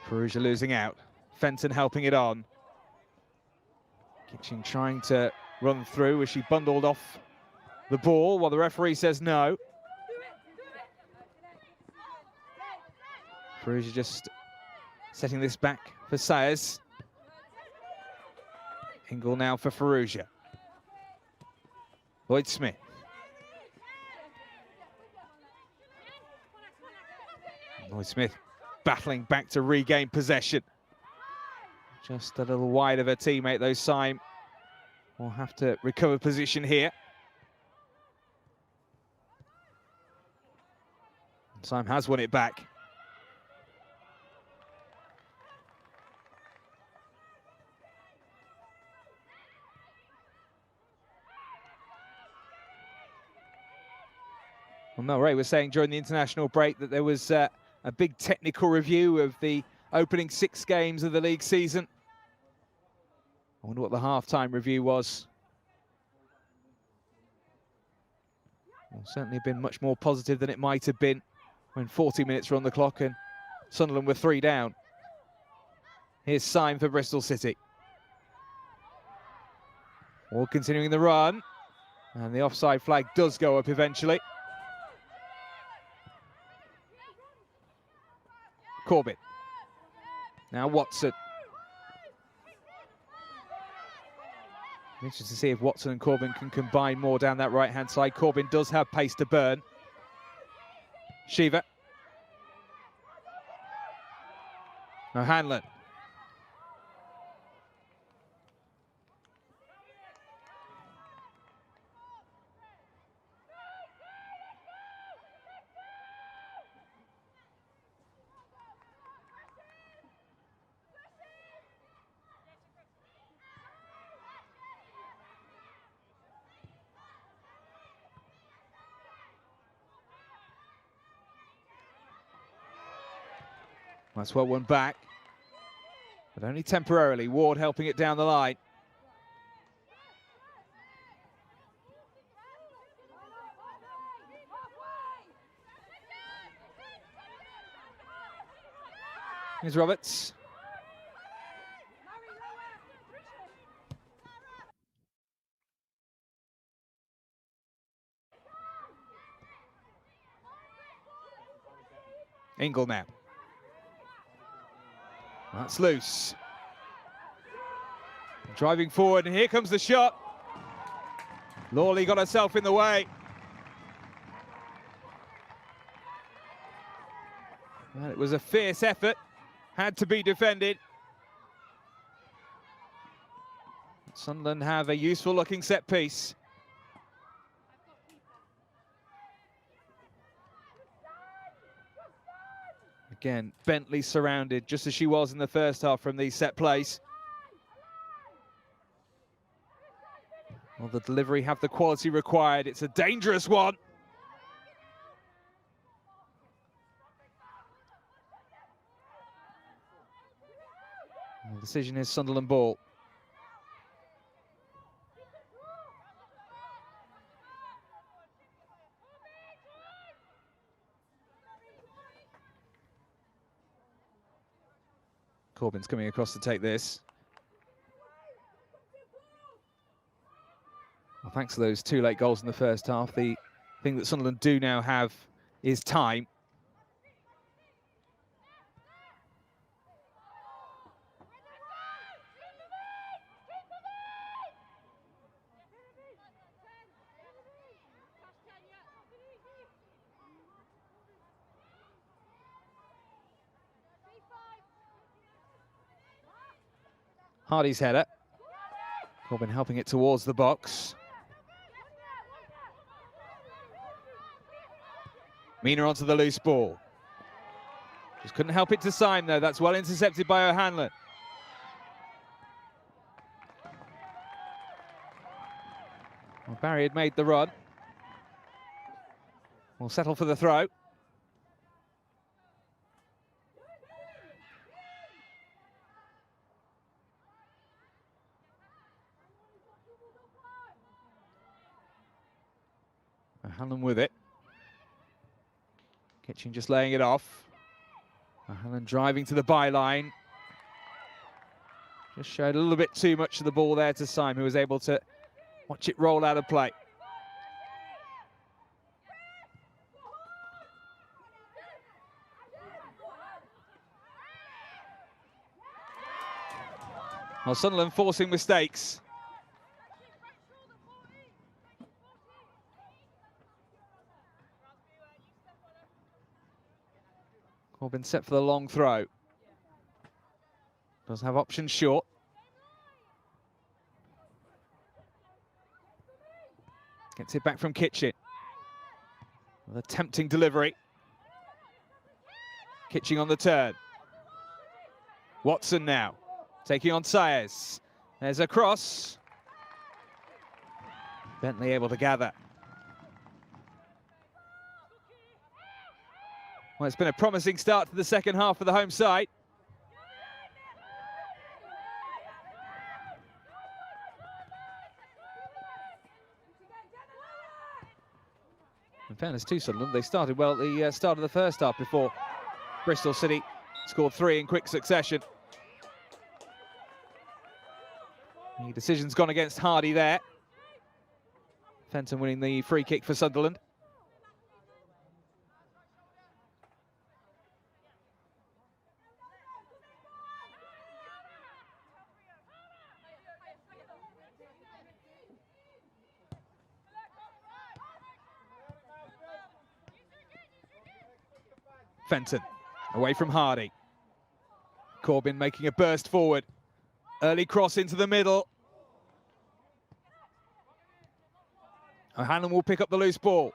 Perugia losing out. Fenton helping it on. Kitching trying to run through as she bundled off the ball while the referee says no. Perugia just setting this back for Sayers. Ingle now for Perugia. Lloyd-Smith. Lloyd-Smith battling back to regain possession. Just a little wide of her teammate though. Syme will have to recover position here. Syme has won it back. Well, Mel Ray was saying during the international break that there was a big technical review of the opening 6 games of the league season. I wonder what the half-time review was. Well, certainly been much more positive than it might have been when 40 minutes were on the clock and Sunderland were 3 down. Here's Syme for Bristol City. All continuing the run. And the offside flag does go up eventually. Corbin. Now Watson. I'm interested to see if Watson and Corbin can combine more down that right-hand side. Corbin does have pace to burn. Shiva. O'Hanlon. That's well one back, but only temporarily. Ward helping it down the line. Here's Roberts. Ingle now. That's loose. Driving forward, and here comes the shot. Lawley got herself in the way. Well, it was a fierce effort, had to be defended. Sunderland have a useful looking set piece. Again, Bentley surrounded, just as she was in the first half from the set plays. Will the delivery have the quality required? It's a dangerous one. The decision is Sunderland ball. Corbin's coming across to take this. Well, thanks to those 2 late goals in the first half, the thing that Sunderland do now have is time. Hardy's header. Corbin helping it towards the box. Mina onto the loose ball. Just couldn't help it to Syme though. That's well intercepted by O'Hanlon. Well, Barry had made the run. will settle for the throw. Hanlon with it. Kitchen just laying it off. Hanlon driving to the byline. Just showed a little bit too much of the ball there to Syme, who was able to watch it roll out of play. Well, Sunderland forcing mistakes. Corbin set for the long throw. Does have options short. Gets it back from Kitchen. With a tempting delivery. Kitchen on the turn. Watson now. Taking on Saez. There's a cross. Bentley able to gather. Well, it's been a promising start to the second half for the home side. In fairness to Sunderland, they started well at the start of the first half before Bristol City scored 3 in quick succession. The decision's gone against Hardy there. Fenton winning the free kick for Sunderland. Fenton away from Hardy. Corbin making a burst forward. Early cross into the middle. Hanlon will pick up the loose ball.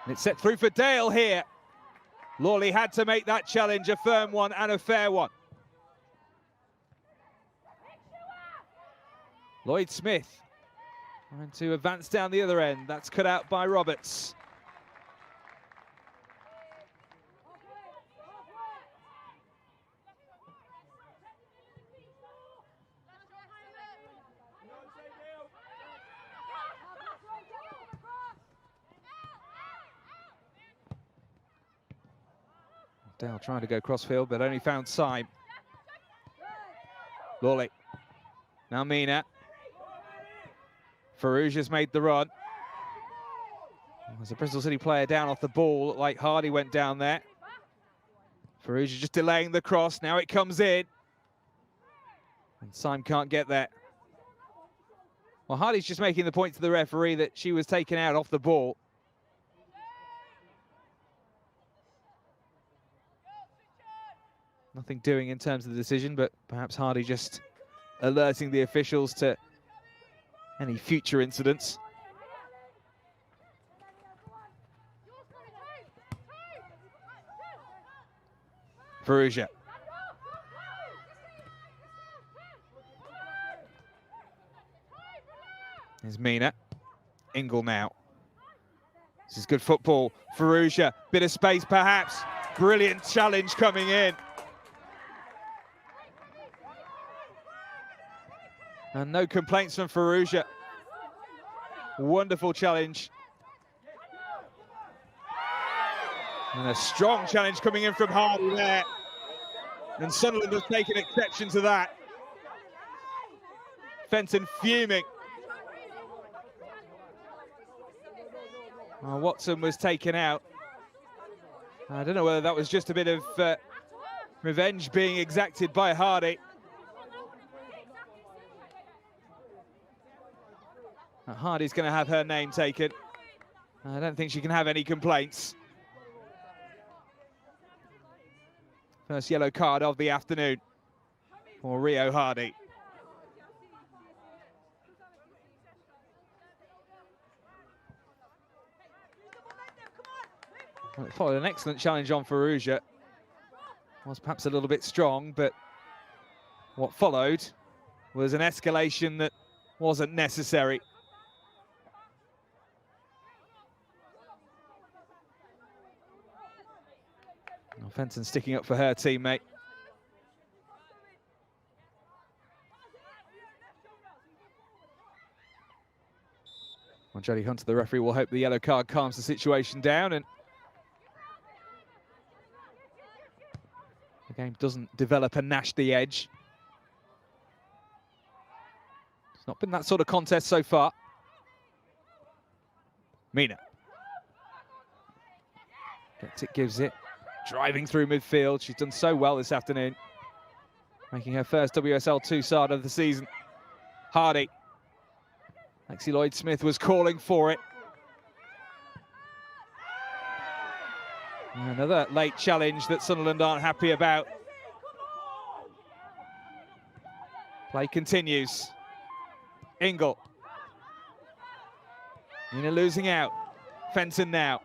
And it's set through for Dale here. Lawley had to make that challenge a firm one and a fair one. Lloyd Smith trying to advance down the other end. That's cut out by Roberts. Dale trying to go crossfield, but only found Syme. Lawley. Now Mina. Farouja's made the run. There's a Bristol City player down off the ball, like Hardy went down there. Farouja just delaying the cross. Now it comes in. And Syme can't get there. Well, Hardy's just making the point to the referee that she was taken out off the ball. Nothing doing in terms of the decision, but perhaps Hardy just alerting the officials to any future incidents. Farouja. Here's Mina. Ingle now. This is good football. Farouja, bit of space perhaps. Brilliant challenge coming in. And no complaints from Farouja. Wonderful challenge. And a strong challenge coming in from Hardy there. And Sunderland has taken exception to that. Fenton fuming. Watson was taken out. I don't know whether that was just a bit of revenge being exacted by Hardy. Hardy's going to have her name taken. I don't think she can have any complaints. First yellow card of the afternoon for Rio Hardy. Well, it followed an excellent challenge on Farouja. Was perhaps a little bit strong, but what followed was an escalation that wasn't necessary. Fenton sticking up for her teammate. Well, Jodie Hunter, the referee, will hope the yellow card calms the situation down and the game doesn't develop and gnash the edge. It's not been that sort of contest so far. Mina. Gets it, gives it. Driving through midfield. She's done so well this afternoon. Making her first WSL 2-star of the season. Hardy. Lexi Lloyd-Smith was calling for it. Another late challenge that Sunderland aren't happy about. Play continues. Ingle. Mina losing out. Fenton now.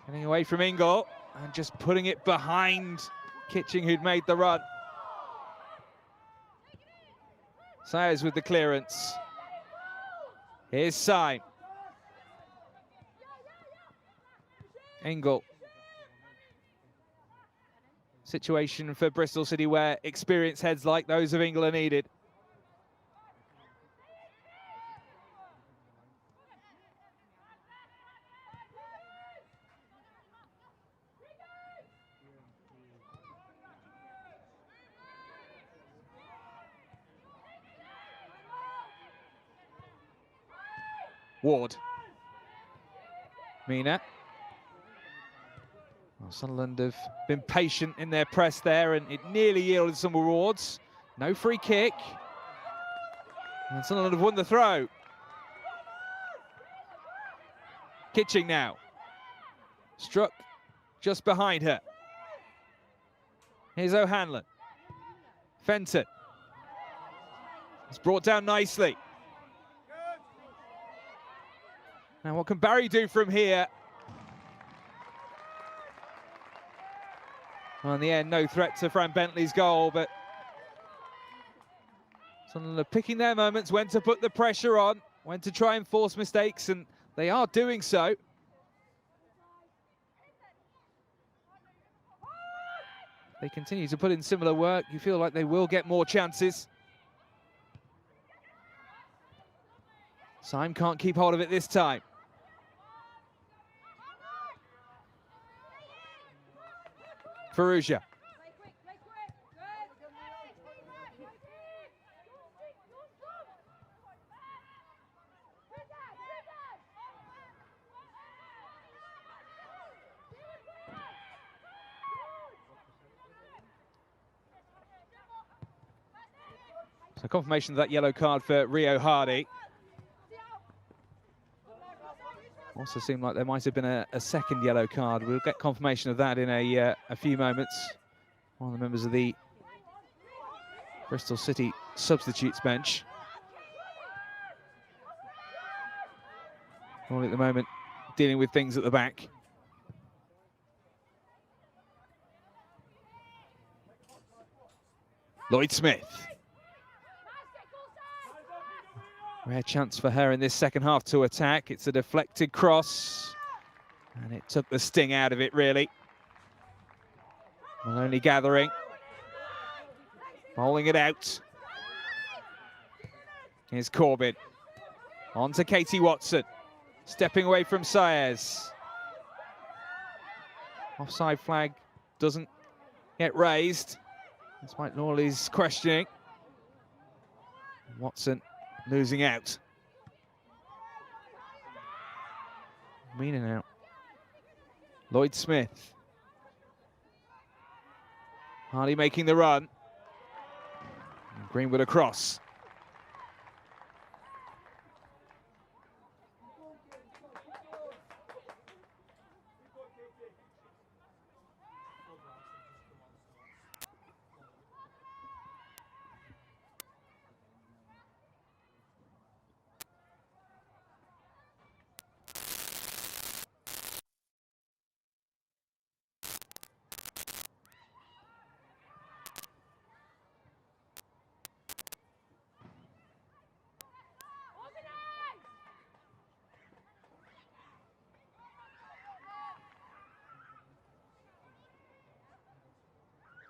Getting away from Ingle and just putting it behind Kitching, who'd made the run. Sayers with the clearance. Here's Syme. Ingle. Situation for Bristol City where experienced heads like those of Ingle are needed. Ward. Mina. Well, Sunderland have been patient in their press there and it nearly yielded some rewards. No free kick. And Sunderland have won the throw. Kitching now. Struck just behind her. Here's O'Hanlon. Fenton. It's brought down nicely. Now what can Barry do from here? Well, in the end, no threat to Fran Bentley's goal, but Sunderland are picking their moments, when to put the pressure on, when to try and force mistakes, and they are doing so. They continue to put in similar work. You feel like they will get more chances. Syme can't keep hold of it this time. Faruja. So confirmation of that yellow card for Rio Hardy. Also seemed like there might have been a second yellow card. We'll get confirmation of that in a few moments. One of the members of the Bristol City substitutes bench. All at the moment dealing with things at the back. Lloyd-Smith. Rare chance for her in this second half to attack. It's a deflected cross, and it took the sting out of it, really. Maloney gathering. Bowling it out. Here's Corbin. On to Katie Watson. Stepping away from Sayers. Offside flag doesn't get raised, despite Norley's questioning. Watson losing out. Mina now. Lloyd-Smith. Hardy making the run. And Greenwood across.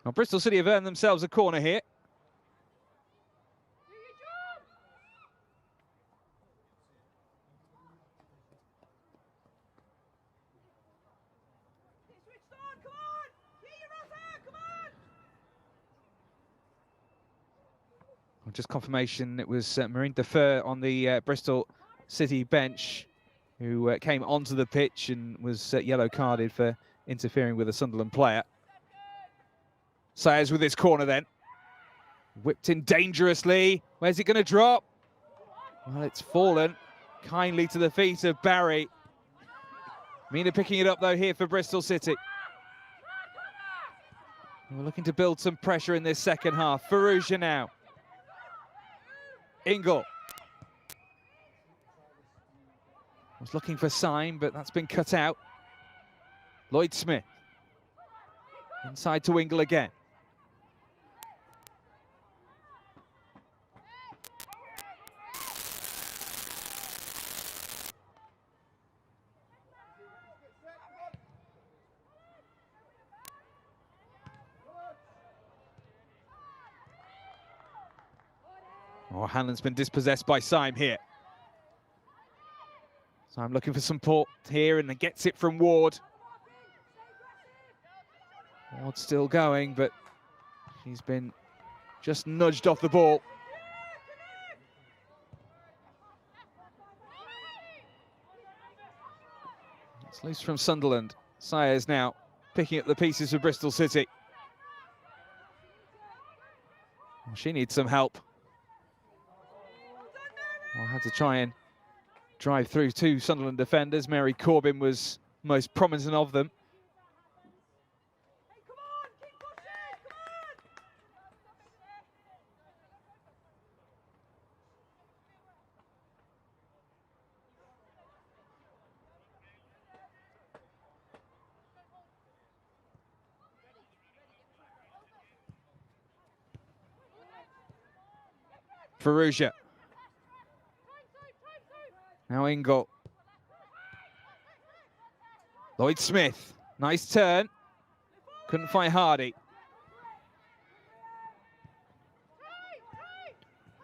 Well, Bristol City have earned themselves a corner here. Just confirmation, it was Marine Defer on the Bristol City bench who came onto the pitch and was yellow carded for interfering with a Sunderland player. Sayers with his corner then. Whipped in dangerously. Where's it going to drop? Well, it's fallen kindly to the feet of Barry. Mina picking it up though here for Bristol City. We're looking to build some pressure in this second half. Farouja now. Ingle. Was looking for Syme, but that's been cut out. Lloyd Smith. Inside to Ingle again. Oh, Hanlon's been dispossessed by Syme here. So I'm looking for support here and then gets it from Ward. Ward's still going, but she's been just nudged off the ball. It's loose from Sunderland. Sayers now picking up the pieces for Bristol City. Well, she needs some help. I had to try and drive through two Sunderland defenders. Mary Corbin was most prominent of them. Farouja. Now Ingle. Lloyd Smith. Nice turn. Couldn't find Hardy.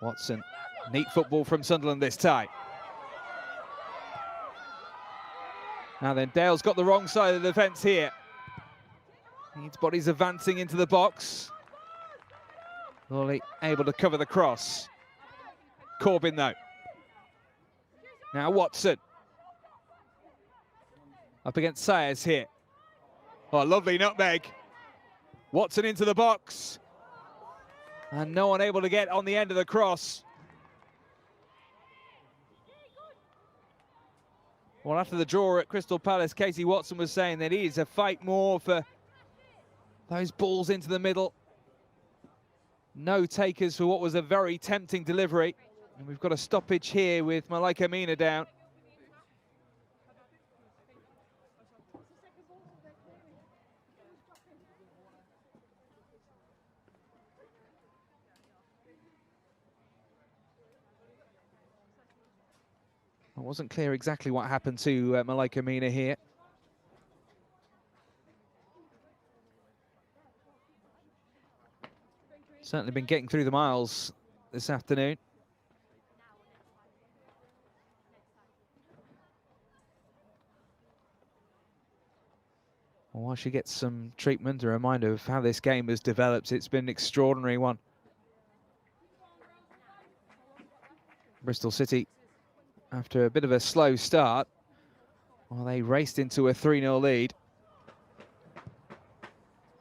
Watson. Neat football from Sunderland this time. Now then, Dale's got the wrong side of the defence here. Needs bodies advancing into the box. Lawley able to cover the cross. Corbin though. Now Watson. Up against Sayers here. Oh, lovely nutmeg. Watson into the box. And no one able to get on the end of the cross. Well, after the draw at Crystal Palace, Casey Watson was saying that he is a fight more for those balls into the middle. No takers for what was a very tempting delivery. And we've got a stoppage here with Malaika Mina down. It wasn't clear exactly what happened to Malaika Mina here. Certainly been getting through the miles this afternoon. Well, while she gets some treatment, a reminder of how this game has developed, it's been an extraordinary one. Bristol City, after a bit of a slow start, well, they raced into a 3-0 lead.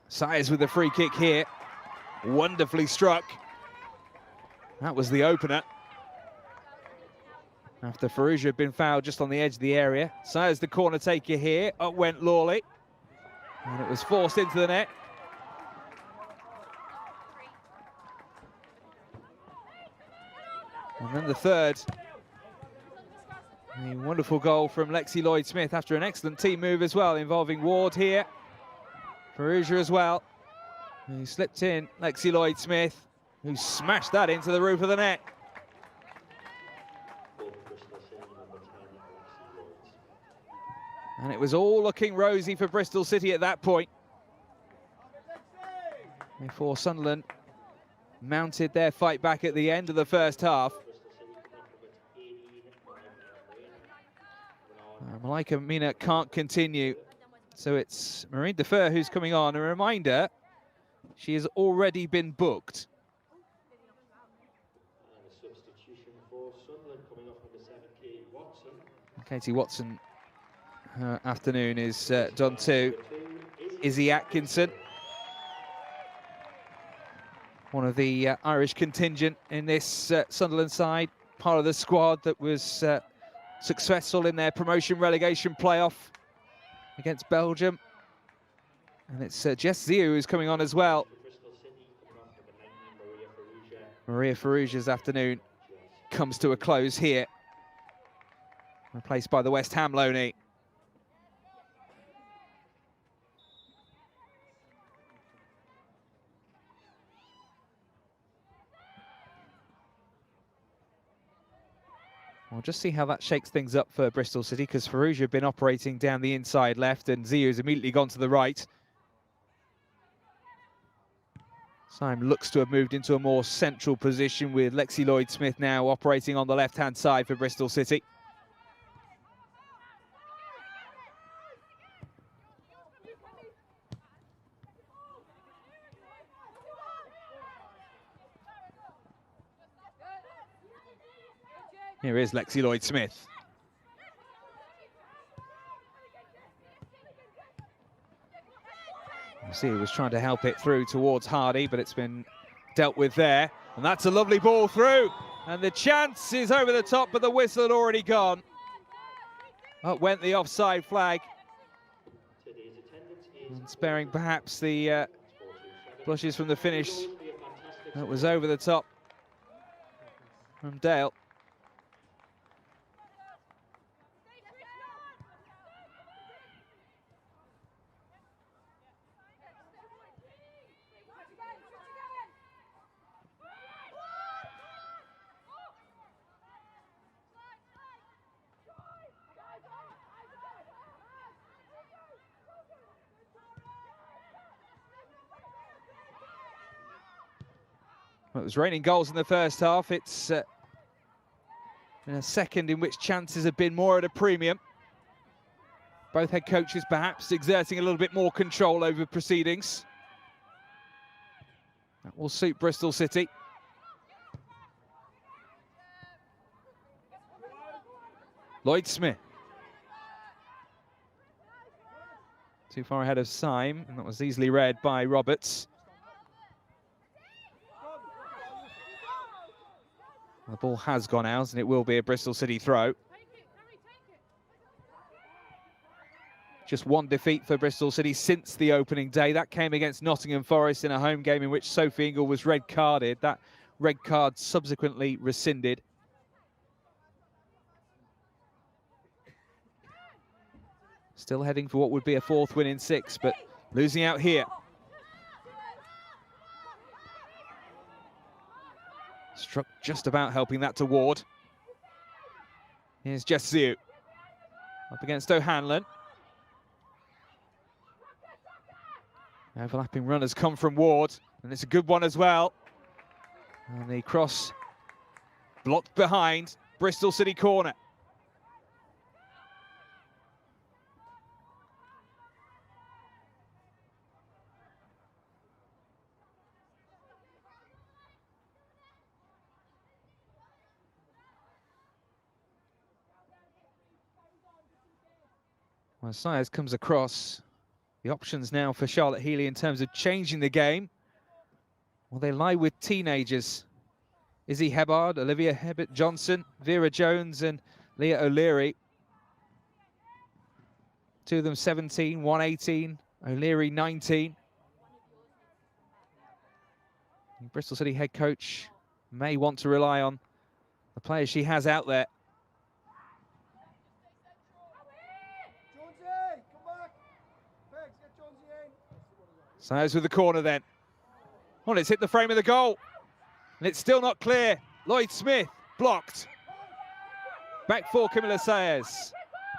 Sayers with a free kick here. Wonderfully struck. That was the opener. After Farouja had been fouled just on the edge of the area. Sayers the corner taker here. Up went Lawley. And it was forced into the net. And then the third. A wonderful goal from Lexi Lloyd-Smith after an excellent team move as well, involving Ward here. Farouja as well. He slipped in, Lexi Lloyd-Smith, who smashed that into the roof of the net. And it was all looking rosy for Bristol City at that point. before Sunderland mounted their fight back at the end of the first half. Malika Mina can't continue, so it's Marine Defer who's coming on. A reminder, she has already been booked. Katie Watson, her afternoon is done too. Izzy Atkinson, one of the Irish contingent in this Sunderland side, part of the squad that was successful in their promotion-relegation playoff against Belgium. And it's Jess Ziu who's coming on as well. Maria Farrugia's afternoon comes to a close here, replaced by the West Ham loanee. We'll just see how that shakes things up for Bristol City, because Farrugia have been operating down the inside left and Ziu has immediately gone to the right. Syme looks to have moved into a more central position, with Lexi Lloyd-Smith now operating on the left-hand side for Bristol City. Here is Lexi Lloyd-Smith. You see, he was trying to help it through towards Hardy, but it's been dealt with there. And that's a lovely ball through. And the chance is over the top, but the whistle had already gone. Up went the offside flag. And sparing perhaps the blushes from the finish. That was over the top from Dale. Well, it was raining goals in the first half. It's been a second in which chances have been more at a premium. Both head coaches perhaps exerting a little bit more control over proceedings. That will suit Bristol City. Lloyd-Smith. Too far ahead of Syme, and that was easily read by Roberts. The ball has gone out, and it will be a Bristol City throw. Just one defeat for Bristol City since the opening day. That came against Nottingham Forest in a home game in which Sophie Ingle was red-carded. That red card subsequently rescinded. Still heading for what would be a fourth win in 6, but losing out here. Struck just about helping that to Ward. Here's Jess Ziu up against O'Hanlon. Overlapping run has come from Ward, and it's a good one as well. And the cross blocked behind. Bristol City corner. Well, Sayers comes across. The options now for Charlotte Healy in terms of changing the game. Well, they lie with teenagers. Izzy Hebbard, Olivia Hebbert-Johnson, Vera Jones and Leah O'Leary. Two of them 17, one 18, O'Leary 19. Bristol City head coach may want to rely on the players she has out there. Sayers with the corner then. Well, it's hit the frame of the goal. And it's still not clear. Lloyd-Smith blocked. Back for Camilla Sayers.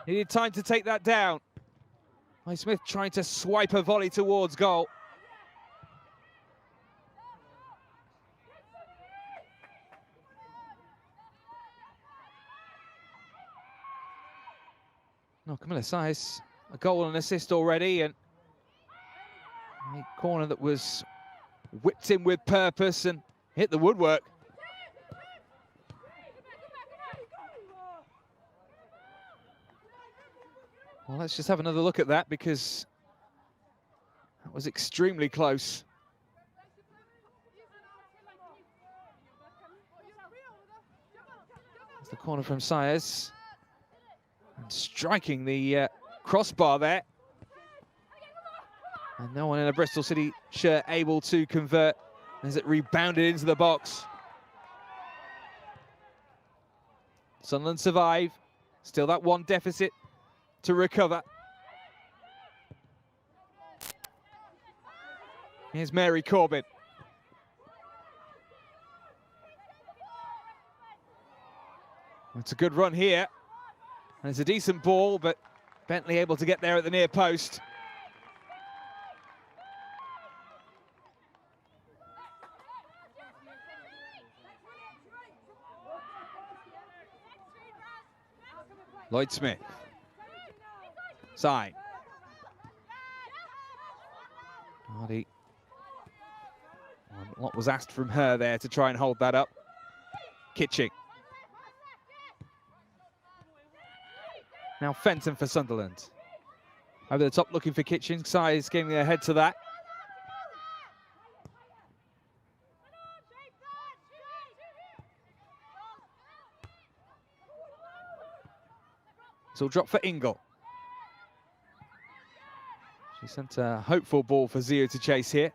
Needed time to take that down. Lloyd-Smith trying to swipe a volley towards goal. Camilla Saez, a goal and assist already, and a corner that was whipped in with purpose and hit the woodwork. Well, let's just have another look at that, because that was extremely close. It's the corner from Saez, and striking the crossbar there. And no one in a Bristol City shirt able to convert as it rebounded into the box. Sunderland survive. Still that one deficit to recover. Here's Mary Corbin. It's a good run here. And it's a decent ball, but Bentley able to get there at the near post. Lloyd Smith. Side. Hardy. A lot was asked from her there to try and hold that up. Kitching. Now Fenton for Sunderland. Over the top looking for Kitching. Saez getting ahead to that. So drop for Ingle. She sent a hopeful ball for Zio to chase here.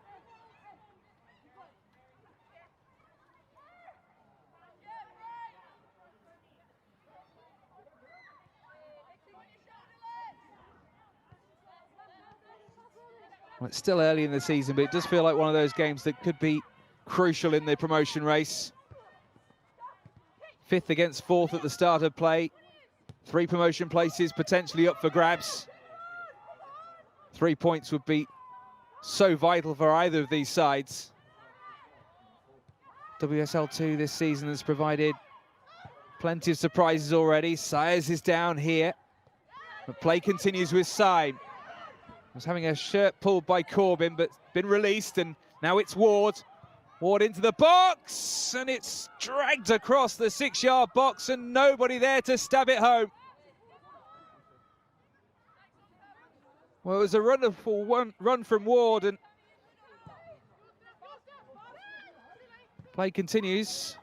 Well, it's still early in the season, but it does feel like one of those games that could be crucial in the promotion race. 5th against 4th at the start of play. 3 promotion places potentially up for grabs. 3 points would be so vital for either of these sides. WSL 2 this season has provided plenty of surprises already. Saez is down here, but play continues with Syme. Was having a shirt pulled by Corbin, but been released, and now it's Ward. Ward into the box, and it's dragged across the 6-yard box, and nobody there to stab it home. Well, it was a wonderful run from Ward, and play continues.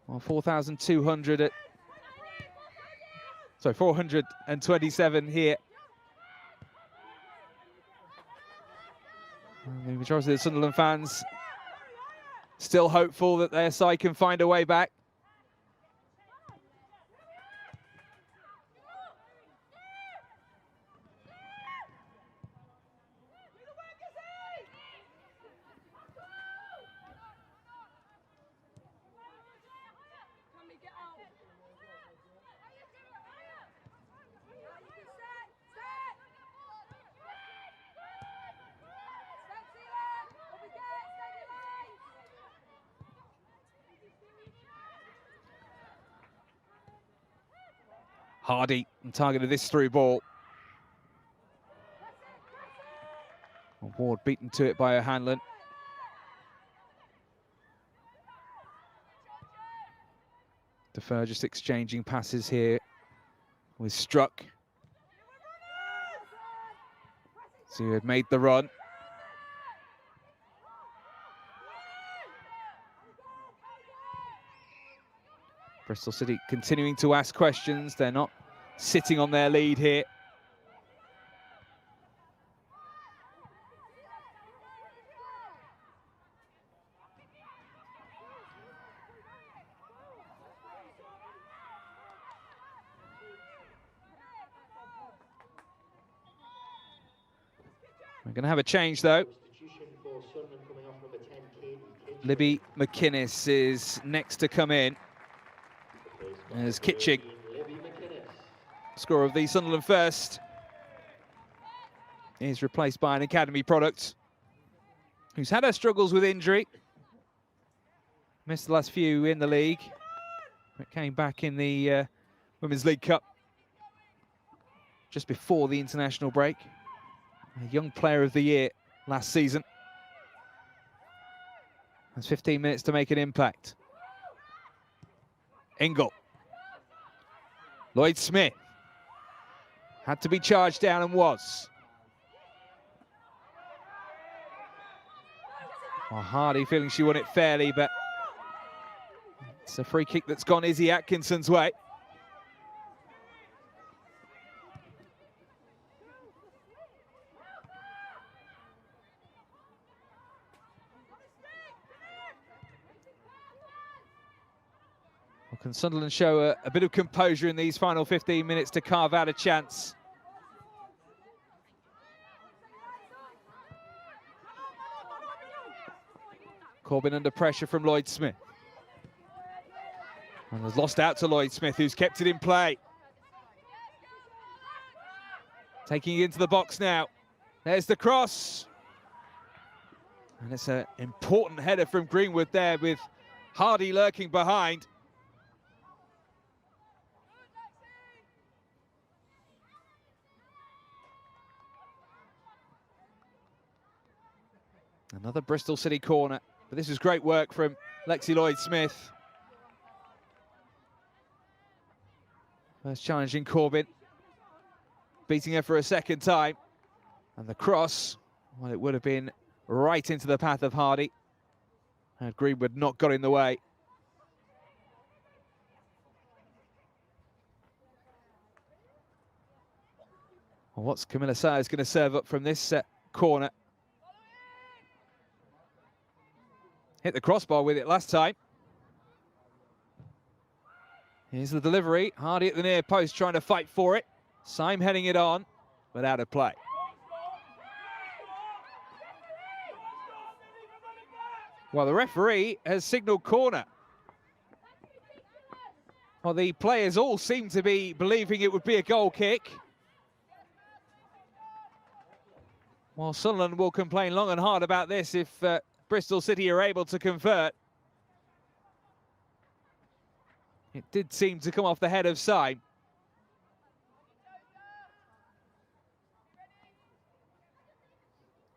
Well, 4,200 at... So 427 here. The majority of the Sunderland fans still hopeful that their side can find a way back. Hardy on target of this through ball. Ward beaten to it by O'Hanlon. Defer just exchanging passes here with Struck. So he had made the run. Bristol City continuing to ask questions. They're not sitting on their lead here. We're going to have a change, though. Libby McInnes is next to come in. As Kitching, scorer of the Sunderland first, is replaced by an academy product who's had her struggles with injury. Missed the last few in the league. But came back in the Women's League Cup just before the international break. A young player of the year last season. Has 15 minutes to make an impact. Ingle. Lloyd Smith. Had to be charged down and was. Well, Hardy feeling she won it fairly, but it's a free kick that's gone Izzy Atkinson's way. Well, can Sunderland show a bit of composure in these final 15 minutes to carve out a chance? Corbin under pressure from Lloyd Smith. And has lost out to Lloyd Smith, who's kept it in play. Taking it into the box now. There's the cross. And it's an important header from Greenwood there with Hardy lurking behind. Another Bristol City corner. But this is great work from Lexi Lloyd-Smith. First challenging Corbin. Beating her for a second time. And the cross, well, it would have been right into the path of Hardy. And Greenwood not got in the way. Well, what's Camilla Sayers going to serve up from this corner? Hit the crossbar with it last time. Here's the delivery. Hardy at the near post trying to fight for it. Syme heading it on, but out of play. Well, the referee has signalled corner. Well, the players all seem to be believing it would be a goal kick. Well, Sunderland will complain long and hard about this if Bristol City are able to convert. It did seem to come off the head of Syme.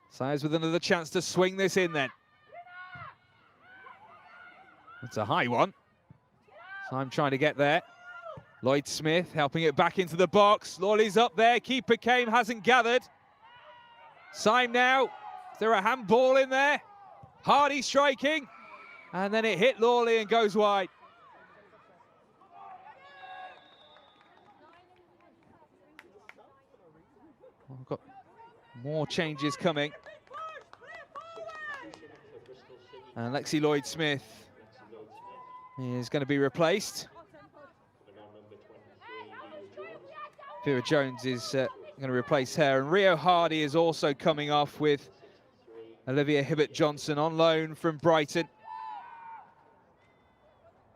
Sayers with another chance to swing this in then. It's a high one. Syme trying to get there. Lloyd Smith helping it back into the box. Lawley's up there. Keeper came, hasn't gathered. Syme now. Is there a handball in there? Hardy striking. And then it hit Lawley and goes wide. Well, we've got more changes coming. And Lexi Lloyd-Smith is going to be replaced. Vera Jones is going to replace her. And Rio Hardy is also coming off with Olivia Hibbert-Johnson on loan from Brighton.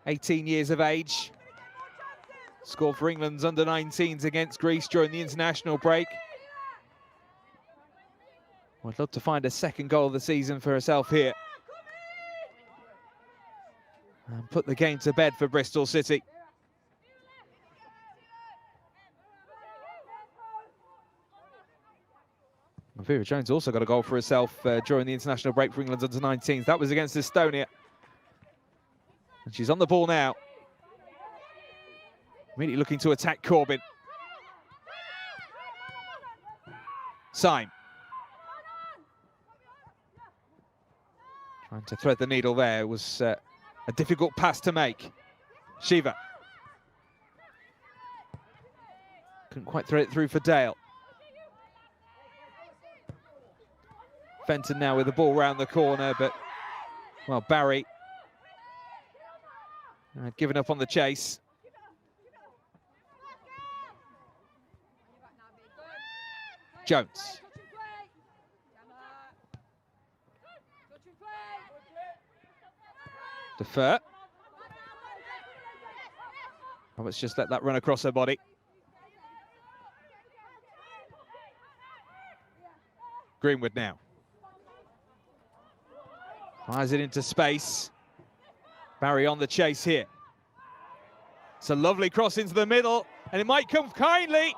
18 years of age. Scored for England's under-19s against Greece during the international break. I'd love to find a second goal of the season for herself here. And put the game to bed for Bristol City. Vera Jones also got a goal for herself during the international break for England's under-19s. That was against Estonia. And she's on the ball now. Immediately looking to attack Corbin. Syme. Trying to thread the needle there. It was a difficult pass to make. Shiva. Couldn't quite thread it through for Dale. Fenton now with the ball round the corner, but, well, Barry had given up on the chase. Jones. Defer. Roberts just let that run across her body. Greenwood now. Fires it into space. Barry on the chase here. It's a lovely cross into the middle, and it might come kindly.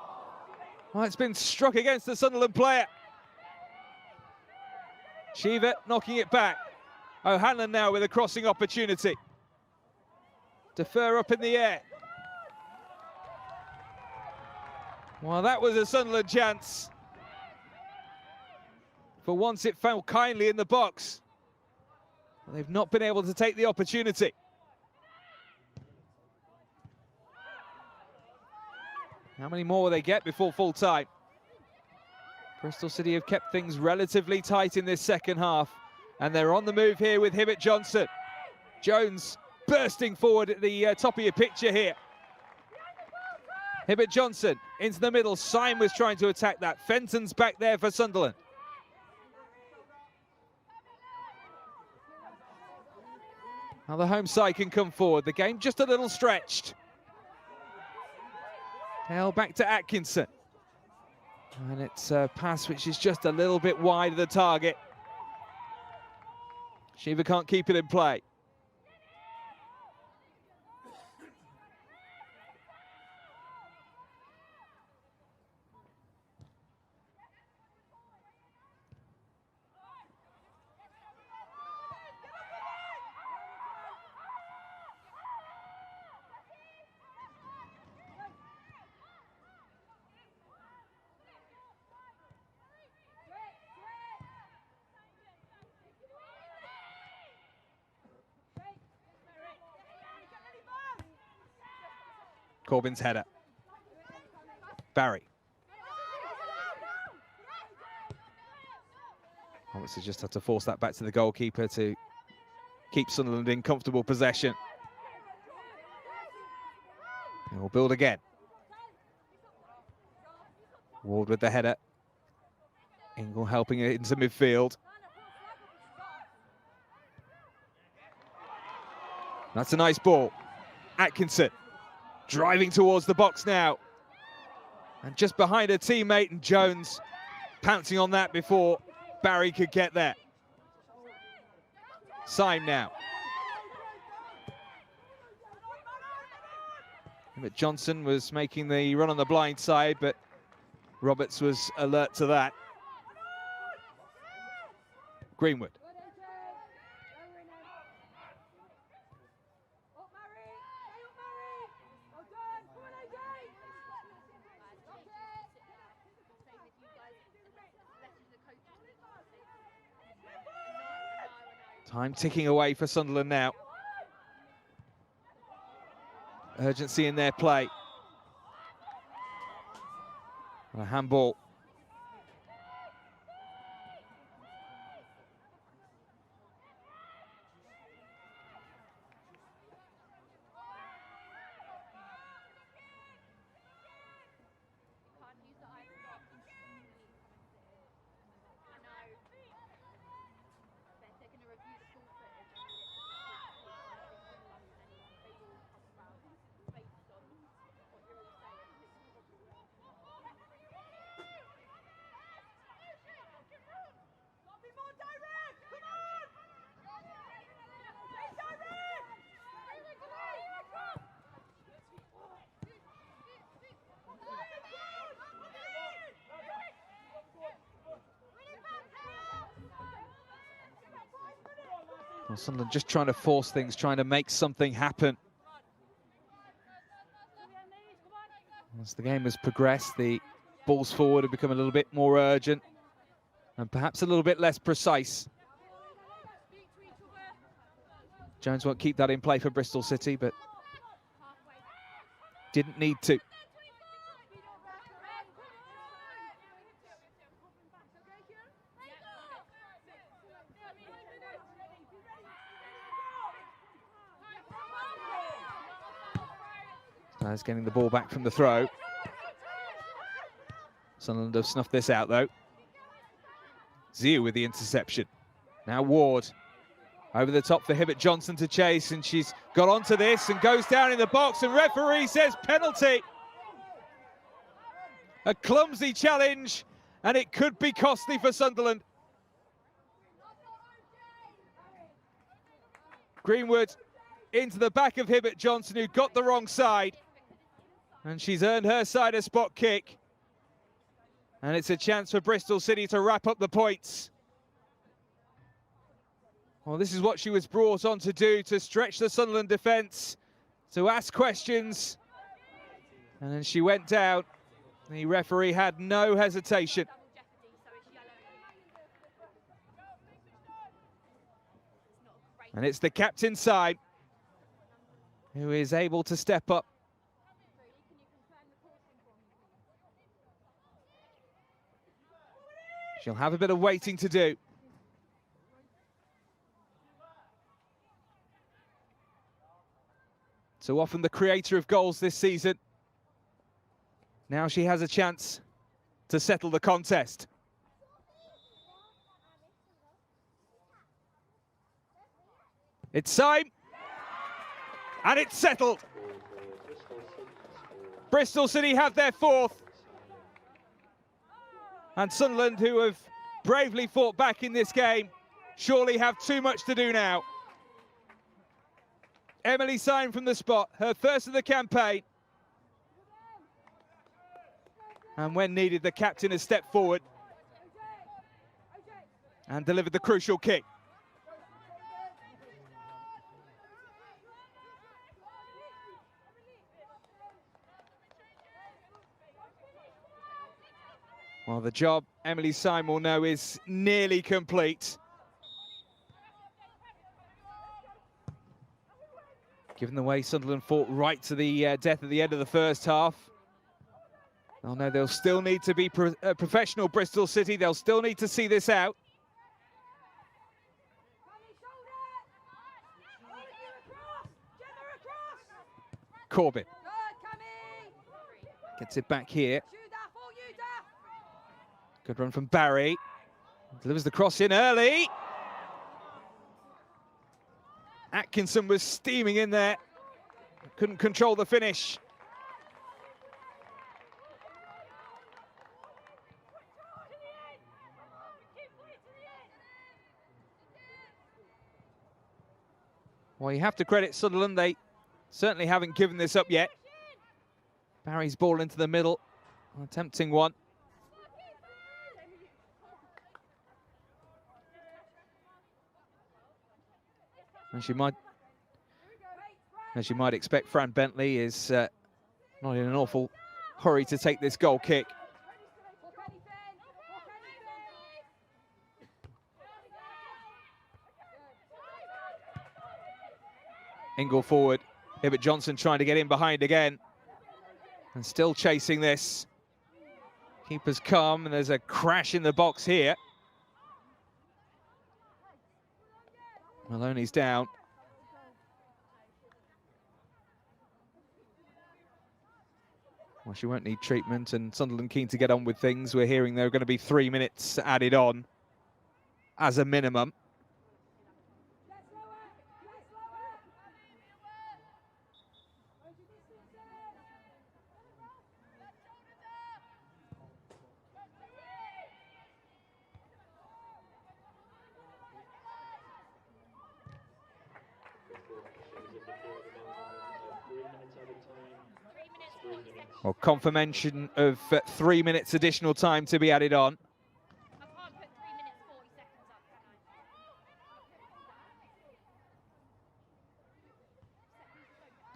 Oh, it's been struck against the Sunderland player. Shiva knocking it back. O'Hanlon now with a crossing opportunity. Defer up in the air. Well, that was a Sunderland chance. For once it fell kindly in the box. They've not been able to take the opportunity. How many more will they get before full time? Bristol City have kept things relatively tight in this second half, and they're on the move here with Hibbert Johnson. Jones bursting forward at the top of your picture here. Hibbert Johnson into the middle. Syme was trying to attack that. Fenton's back there for Sunderland. Now the home side can come forward. The game just a little stretched. Held back to Atkinson. And it's a pass which is just a little bit wide of the target. Shiva can't keep it in play. Corbyn's header. Barry. Obviously just had to force that back to the goalkeeper to keep Sunderland in comfortable possession. And we'll build again. Ward with the header. Ingle helping it into midfield. That's a nice ball. Atkinson driving towards the box now. And just behind her teammate, and Jones pouncing on that before Barry could get there. Syme now. But Johnson was making the run on the blind side, but Roberts was alert to that. Greenwood. Time ticking away for Sunderland now. Urgency in their play. And a handball. Well, Sunderland just trying to force things, trying to make something happen. As the game has progressed, the balls forward have become a little bit more urgent and perhaps a little bit less precise. Jones won't keep that in play for Bristol City, but didn't need to. As getting the ball back from the throw. Sunderland have snuffed this out though. Ziu with the interception. Now Ward over the top for Hibbert Johnson to chase, and she's got onto this and goes down in the box, and referee says penalty. A clumsy challenge, and it could be costly for Sunderland. Greenwood into the back of Hibbert Johnson, who got the wrong side. And she's earned her side a spot kick. And it's a chance for Bristol City to wrap up the points. Well, this is what she was brought on to do, to stretch the Sunderland defence, to ask questions. And then she went down. The referee had no hesitation. And it's the captain's side who is able to step up. She'll have a bit of waiting to do. So often the creator of goals this season. Now she has a chance to settle the contest. It's time, and it's settled. Bristol City have their fourth. And Sunderland, who have bravely fought back in this game, surely have too much to do now. Emily Syme from the spot, her first of the campaign. And when needed, the captain has stepped forward and delivered the crucial kick. Well, the job, Emily Syme will know, is nearly complete. Given the way Sunderland fought right to the death at the end of the first half. Oh no, they'll still need to be professional, Bristol City. They'll still need to see this out. Corbyn gets it back here. Good run from Barry. Delivers the cross in early. Atkinson was steaming in there. Couldn't control the finish. Well, you have to credit Sunderland. They certainly haven't given this up yet. Barry's ball into the middle. A tempting one. As you might expect, Fran Bentley is not in an awful hurry to take this goal kick. Ingle forward, Hibbert Johnson trying to get in behind again. And still chasing this. Keeper's calm, and there's a crash in the box here. Maloney's down. Well, she won't need treatment, and Sunderland keen to get on with things. We're hearing there are going to be 3 minutes added on as a minimum. Well, confirmation of 3 minutes additional time to be added on. I can't put 3 minutes 40 seconds up,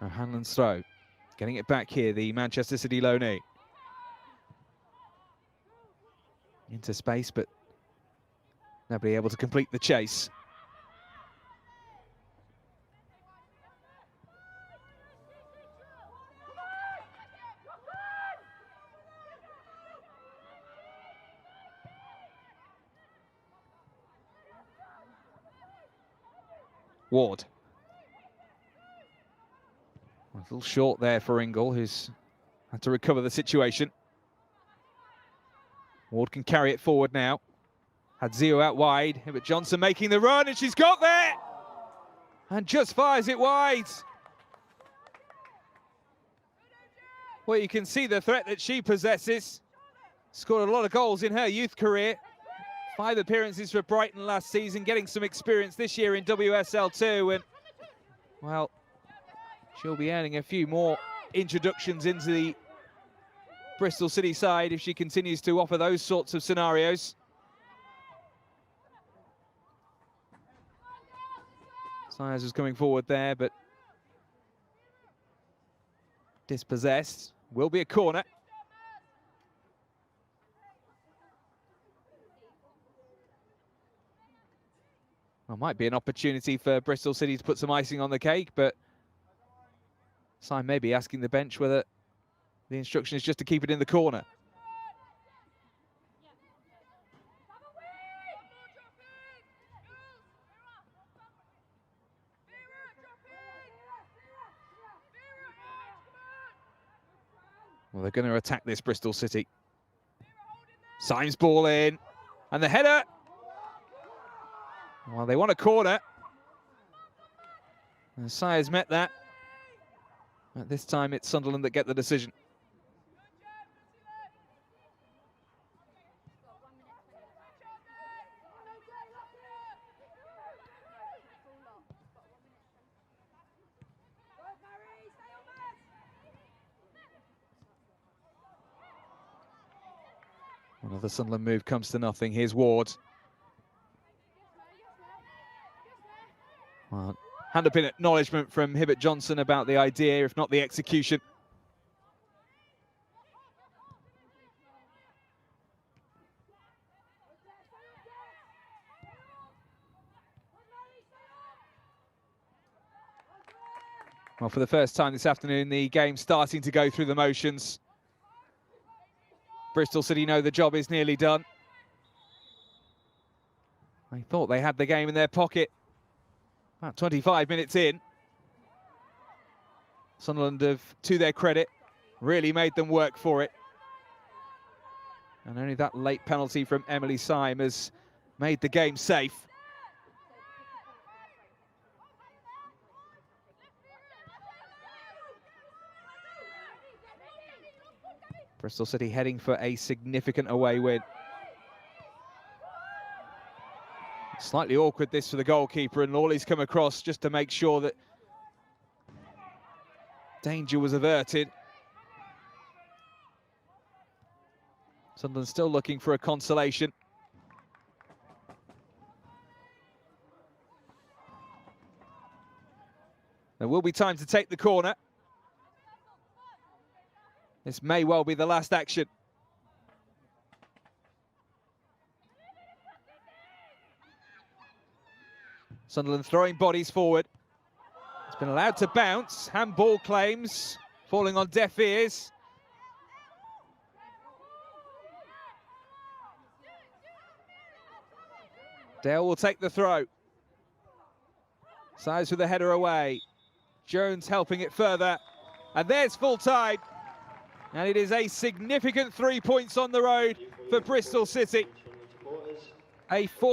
can I? Now Hanlon's throw. Getting it back here, the Manchester City loanee. Into space, but nobody able to complete the chase. Ward. A little short there for Ingle, who's had to recover the situation. Ward can carry it forward now. Had Zio out wide. Hibbert Johnson making the run, and she's got there! And just fires it wide. Well, you can see the threat that she possesses. Scored a lot of goals in her youth career. 5 appearances for Brighton last season, getting some experience this year in WSL 2. And, well, She'll be earning a few more introductions into the Bristol City side if she continues to offer those sorts of scenarios. Sires was coming forward there, but dispossessed. Will be a corner. Well, might be an opportunity for Bristol City to put some icing on the cake, but Simon may be asking the bench whether the instruction is just to keep it in the corner. Well, they're going to attack this Bristol City. Symes ball in, and the header. Well, they want a corner. And Sires met that. At this time, it's Sunderland that get the decision. Another Sunderland move comes to nothing. Here's Ward. Well, hand up in acknowledgement from Hibbert Johnson about the idea, if not the execution. Well, for the first time this afternoon, the game's starting to go through the motions. Bristol City know the job is nearly done. They thought they had the game in their pocket. About 25 minutes in. Sunderland have, to their credit, really made them work for it. And only that late penalty from Emily Syme has made the game safe. Bristol City heading for a significant away win. Slightly awkward this for the goalkeeper, and Lawley's come across just to make sure that danger was averted. Sunderland still looking for a consolation. There will be time to take the corner. This may well be the last action. Sunderland throwing bodies forward. It's been allowed to bounce. Handball claims, falling on deaf ears. Dale will take the throw. Sires with the header away. Jones helping it further. And there's full time. And it is a significant 3 points on the road for Bristol City. A 4